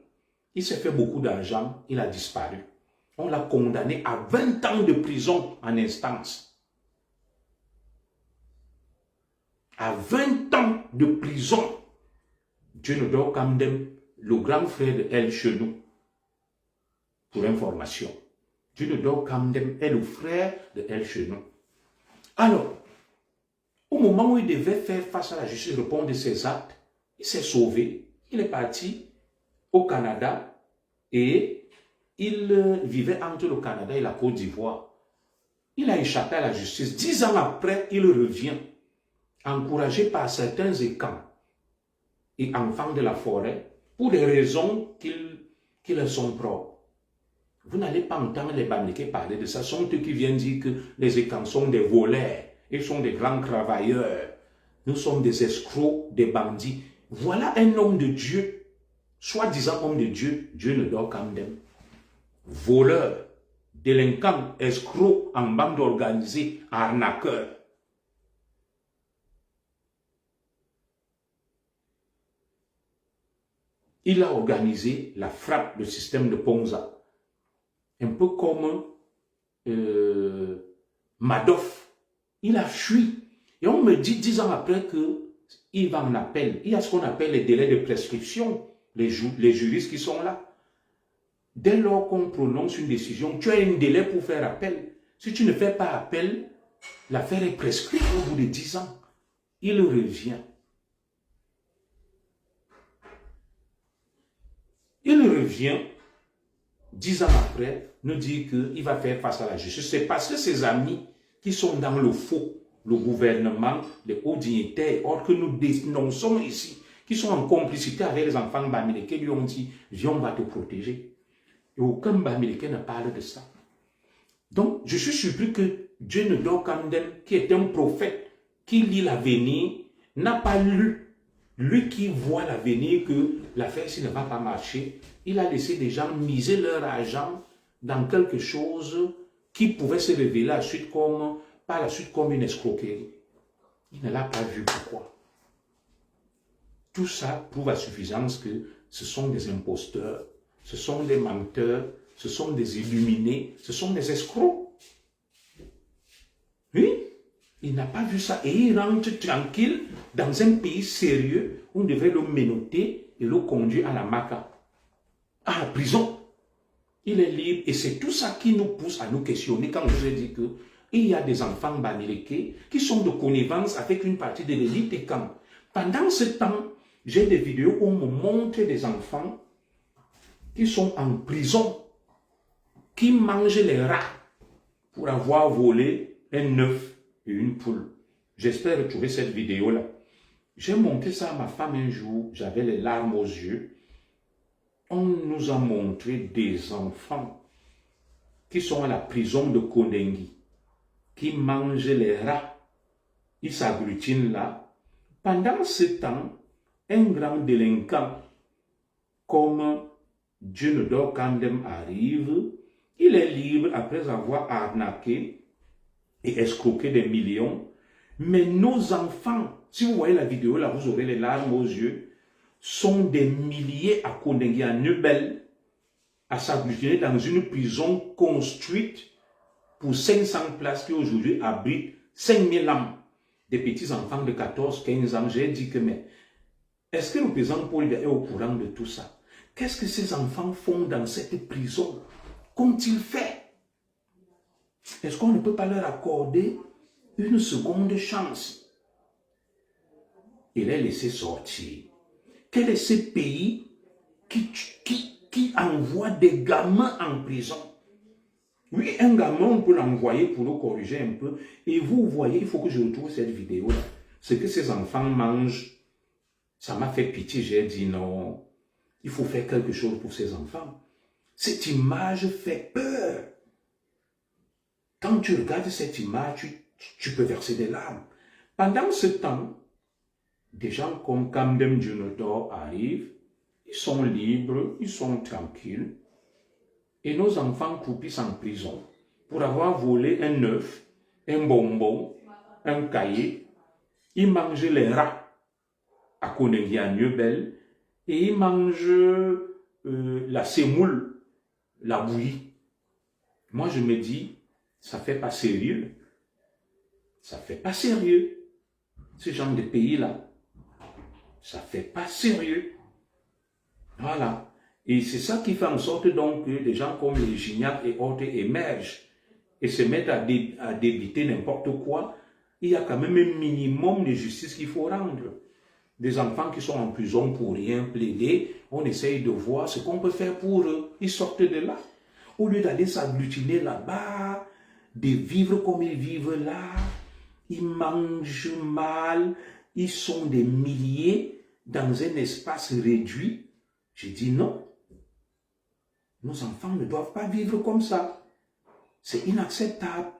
Il s'est fait beaucoup d'argent, il a disparu. On l'a condamné à 20 ans de prison en instance. À 20 ans de prison. Djenedor Camden, le grand frère de El Chenou. Pour information. Djenedor Camden est le frère de El Chenou. Alors, au moment où il devait faire face à la justice, répondre de ses actes, il s'est sauvé. Il est parti au Canada et il vivait entre le Canada et la Côte d'Ivoire. Il a échappé à la justice. 10 ans après, il revient, encouragé par certains Écans et enfants de la forêt, pour des raisons qui leur sont propres. Vous n'allez pas entendre les Bamileke parler de ça. Ce sont eux qui viennent dire que les Écans sont des voleurs, ils sont des grands travailleurs, nous sommes des escrocs, des bandits. Voilà un homme de Dieu, soi-disant homme de Dieu, Djenedor Camden. Voleur, délinquant, escroc en bande organisée, arnaqueur. Il a organisé la frappe du système de Ponza. Un peu comme Madoff. Il a fui. Et on me dit 10 ans après qu'il va en appel. Il y a ce qu'on appelle les délais de prescription. Les juristes qui sont là. Dès lors qu'on prononce une décision, tu as un délai pour faire appel. Si tu ne fais pas appel, l'affaire est prescrite au bout de 10 ans. Il revient. Il revient 10 ans après, nous dit qu'il va faire face à la justice. C'est parce que ses amis qui sont dans le faux, le gouvernement, les hauts dignitaires, or que nous dénonçons ici, qui sont en complicité avec les enfants bamileke, lui ont dit, viens, on va te protéger. Et aucun bamileke ne parle de ça. Donc, je suis surpris que Djenedor Kandem, qui est un prophète, qui lit l'avenir, n'a pas lu. Lui qui voit l'avenir, que l'affaire ici ne va pas marcher, il a laissé des gens miser leur argent dans quelque chose qui pouvait se révéler par la suite comme une escroquerie. Il ne l'a pas vu. Pourquoi? Tout ça prouve à suffisance que ce sont des imposteurs, ce sont des menteurs, ce sont des illuminés, ce sont des escrocs. Oui, il n'a pas vu ça et il rentre tranquille dans un pays sérieux où on devrait le menotter et le conduire à la Maka, à la prison. Il est libre et c'est tout ça qui nous pousse à nous questionner quand je vous ai dit qu'il y a des enfants bamileke qui sont de connivence avec une partie de l'élite et quand. Pendant ce temps, j'ai des vidéos où on me montre des enfants qui sont en prison, qui mangent les rats pour avoir volé un œuf et une poule. J'espère retrouver cette vidéo-là. J'ai montré ça à ma femme un jour, j'avais les larmes aux yeux. On nous a montré des enfants qui sont à la prison de Kondengi, qui mangent les rats. Ils s'agglutinent là. Pendant ce temps, un grand délinquant comme Djenedor Kandem arrive, il est libre après avoir arnaqué et escroqué des millions. Mais nos enfants, si vous voyez la vidéo là, vous aurez les larmes aux yeux, sont des milliers à Kondengi, à Nebel, à s'agglutiner dans une prison construite pour 500 places qui aujourd'hui abrite 5000 âmes, des petits enfants de 14-15 ans. J'ai dit que, mais est-ce que le président Paul Biya est au courant de tout ça? Qu'est-ce que ces enfants font dans cette prison? Qu'ont-ils fait? Est-ce qu'on ne peut pas leur accorder une seconde chance? Il est laissé sortir. Quel est ce pays qui envoie des gamins en prison? Oui, un gamin, on peut l'envoyer pour le corriger un peu. Et vous voyez, il faut que je retrouve cette vidéo-là. Ce que ces enfants mangent, ça m'a fait pitié. J'ai dit non, il faut faire quelque chose pour ces enfants. Cette image fait peur. Quand tu regardes cette image, tu peux verser des larmes. Pendant ce temps, des gens comme Kandem Djenedor arrivent, ils sont libres, ils sont tranquilles. Et nos enfants croupissent en prison pour avoir volé un œuf, un bonbon, un cahier. Ils mangent les rats à Kondengi, à Nebel, et ils mangent la semoule, la bouillie. Moi, je me dis, ça fait pas sérieux. Ça fait pas sérieux. Ce genre de pays-là, ça fait pas sérieux. Voilà. Et c'est ça qui fait en sorte donc que des gens comme les Gignac et autres émergent et se mettent à débiter n'importe quoi. Il y a quand même un minimum de justice qu'il faut rendre. Des enfants qui sont en prison pour rien plaider, on essaye de voir ce qu'on peut faire pour eux. Ils sortent de là. Au lieu d'aller s'agglutiner là-bas, de vivre comme ils vivent là, ils mangent mal, ils sont des milliers dans un espace réduit. J'ai dit non. Nos enfants ne doivent pas vivre comme ça. C'est inacceptable.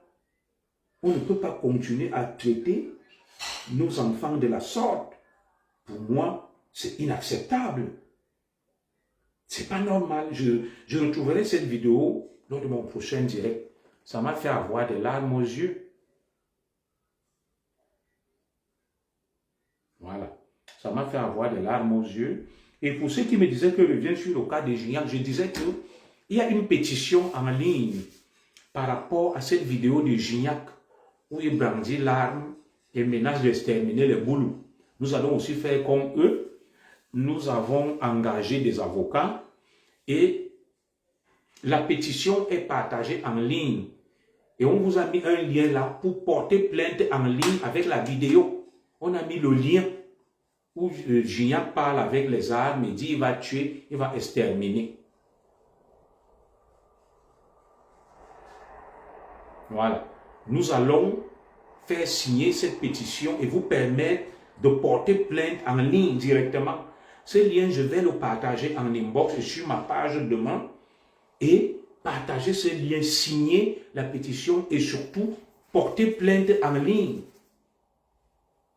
On ne peut pas continuer à traiter nos enfants de la sorte. Pour moi, c'est inacceptable. C'est pas normal. Je retrouverai cette vidéo lors de mon prochain direct. Ça m'a fait avoir des larmes aux yeux. Voilà. Ça m'a fait avoir des larmes aux yeux. Et pour ceux qui me disaient que je reviens sur le cas de Gignac, je disais qu'il y a une pétition en ligne par rapport à cette vidéo de Gignac où il brandit l'arme et menace d'exterminer les Boulous. Nous allons aussi faire comme eux. Nous avons engagé des avocats et la pétition est partagée en ligne. Et on vous a mis un lien là pour porter plainte en ligne avec la vidéo. On a mis le lien où Gignac parle avec les armes et dit il va tuer, il va exterminer. Voilà. Nous allons faire signer cette pétition et vous permettre de porter plainte en ligne directement. Ce lien, je vais le partager en inbox sur ma page demain et partager ce lien, signer la pétition et surtout porter plainte en ligne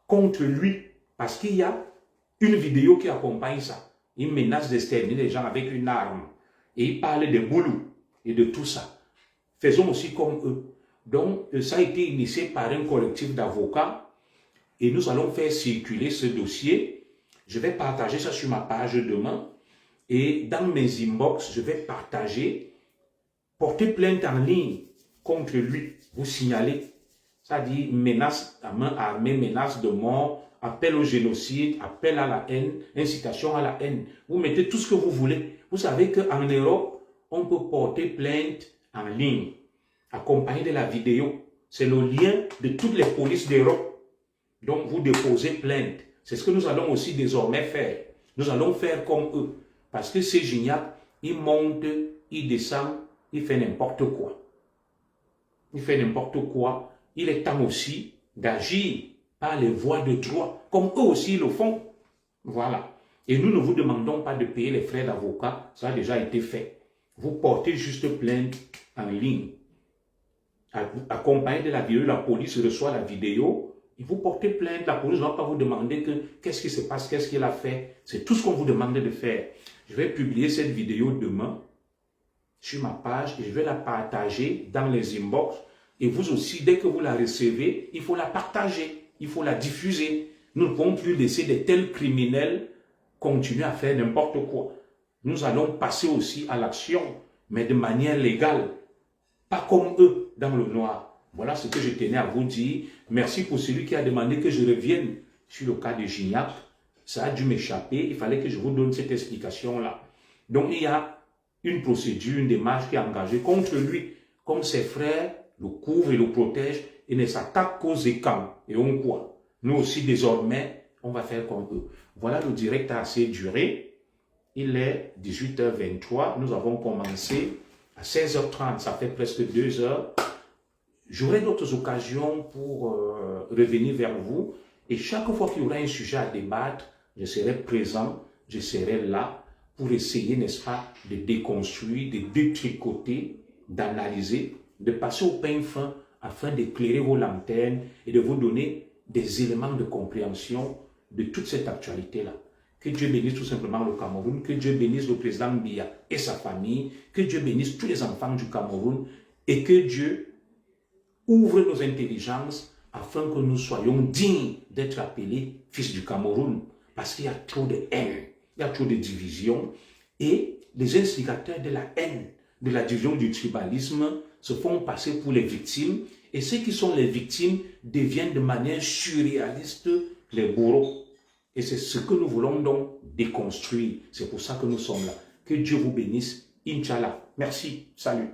contre lui. Parce qu'il y a une vidéo qui accompagne ça. Il menace d'exterminer les gens avec une arme. Et il parle de boulot et de tout ça. Faisons aussi comme eux. Donc, ça a été initié par un collectif d'avocats et nous allons faire circuler ce dossier. Je vais partager ça sur ma page demain et dans mes inbox, je vais partager, porter plainte en ligne contre lui. Vous signalez, ça dit menace à main armée, menace de mort, appel au génocide, appel à la haine, incitation à la haine. Vous mettez tout ce que vous voulez. Vous savez qu'en Europe, on peut porter plainte en ligne, accompagné de la vidéo. C'est le lien de toutes les polices d'Europe. Donc, vous déposez plainte. C'est ce que nous allons aussi désormais faire. Nous allons faire comme eux. Parce que ces Gignac, il monte, il descend, il fait n'importe quoi. Il fait n'importe quoi. Il est temps aussi d'agir par les voies de droit, comme eux aussi le font. Voilà. Et nous ne vous demandons pas de payer les frais d'avocat, ça a déjà été fait. Vous portez juste plainte en ligne. Accompagné de la vidéo, la police reçoit la vidéo, et vous portez plainte, la police ne va pas vous demander qu'est-ce qui se passe, qu'est-ce qu'il a fait. C'est tout ce qu'on vous demande de faire. Je vais publier cette vidéo demain sur ma page et je vais la partager dans les inbox. Et vous aussi, dès que vous la recevez, il faut la partager, il faut la diffuser. Nous ne pouvons plus laisser de tels criminels continuer à faire n'importe quoi. Nous allons passer aussi à l'action, mais de manière légale, pas comme eux dans le noir. Voilà ce que je tenais à vous dire. Merci pour celui qui a demandé que je revienne sur le cas de Gignac. Ça a dû m'échapper, il fallait que je vous donne cette explication-là. Donc il y a une procédure, une démarche qui est engagée contre lui, comme ses frères le couvrent et le protègent et ne s'attaquent qu'aux écans. Et on quoi? Nous aussi désormais, on va faire comme eux. Voilà, le direct a assez duré. Il est 18h23. Nous avons commencé à 16h30. Ça fait presque 2 heures. J'aurai d'autres occasions pour revenir vers vous. Et chaque fois qu'il y aura un sujet à débattre, je serai présent, je serai là pour essayer, n'est-ce pas, de déconstruire, de détricoter, d'analyser, de passer au pain fin afin d'éclairer vos lanternes et de vous donner des éléments de compréhension de toute cette actualité-là. Que Dieu bénisse tout simplement le Cameroun, que Dieu bénisse le président Biya et sa famille, que Dieu bénisse tous les enfants du Cameroun et que Dieu ouvre nos intelligences afin que nous soyons dignes d'être appelés fils du Cameroun. Parce qu'il y a trop de haine, il y a trop de division et les instigateurs de la haine, de la division, du tribalisme se font passer pour les victimes et ceux qui sont les victimes deviennent de manière surréaliste les bourreaux. Et c'est ce que nous voulons donc déconstruire. C'est pour ça que nous sommes là. Que Dieu vous bénisse. Inch'Allah. Merci. Salut.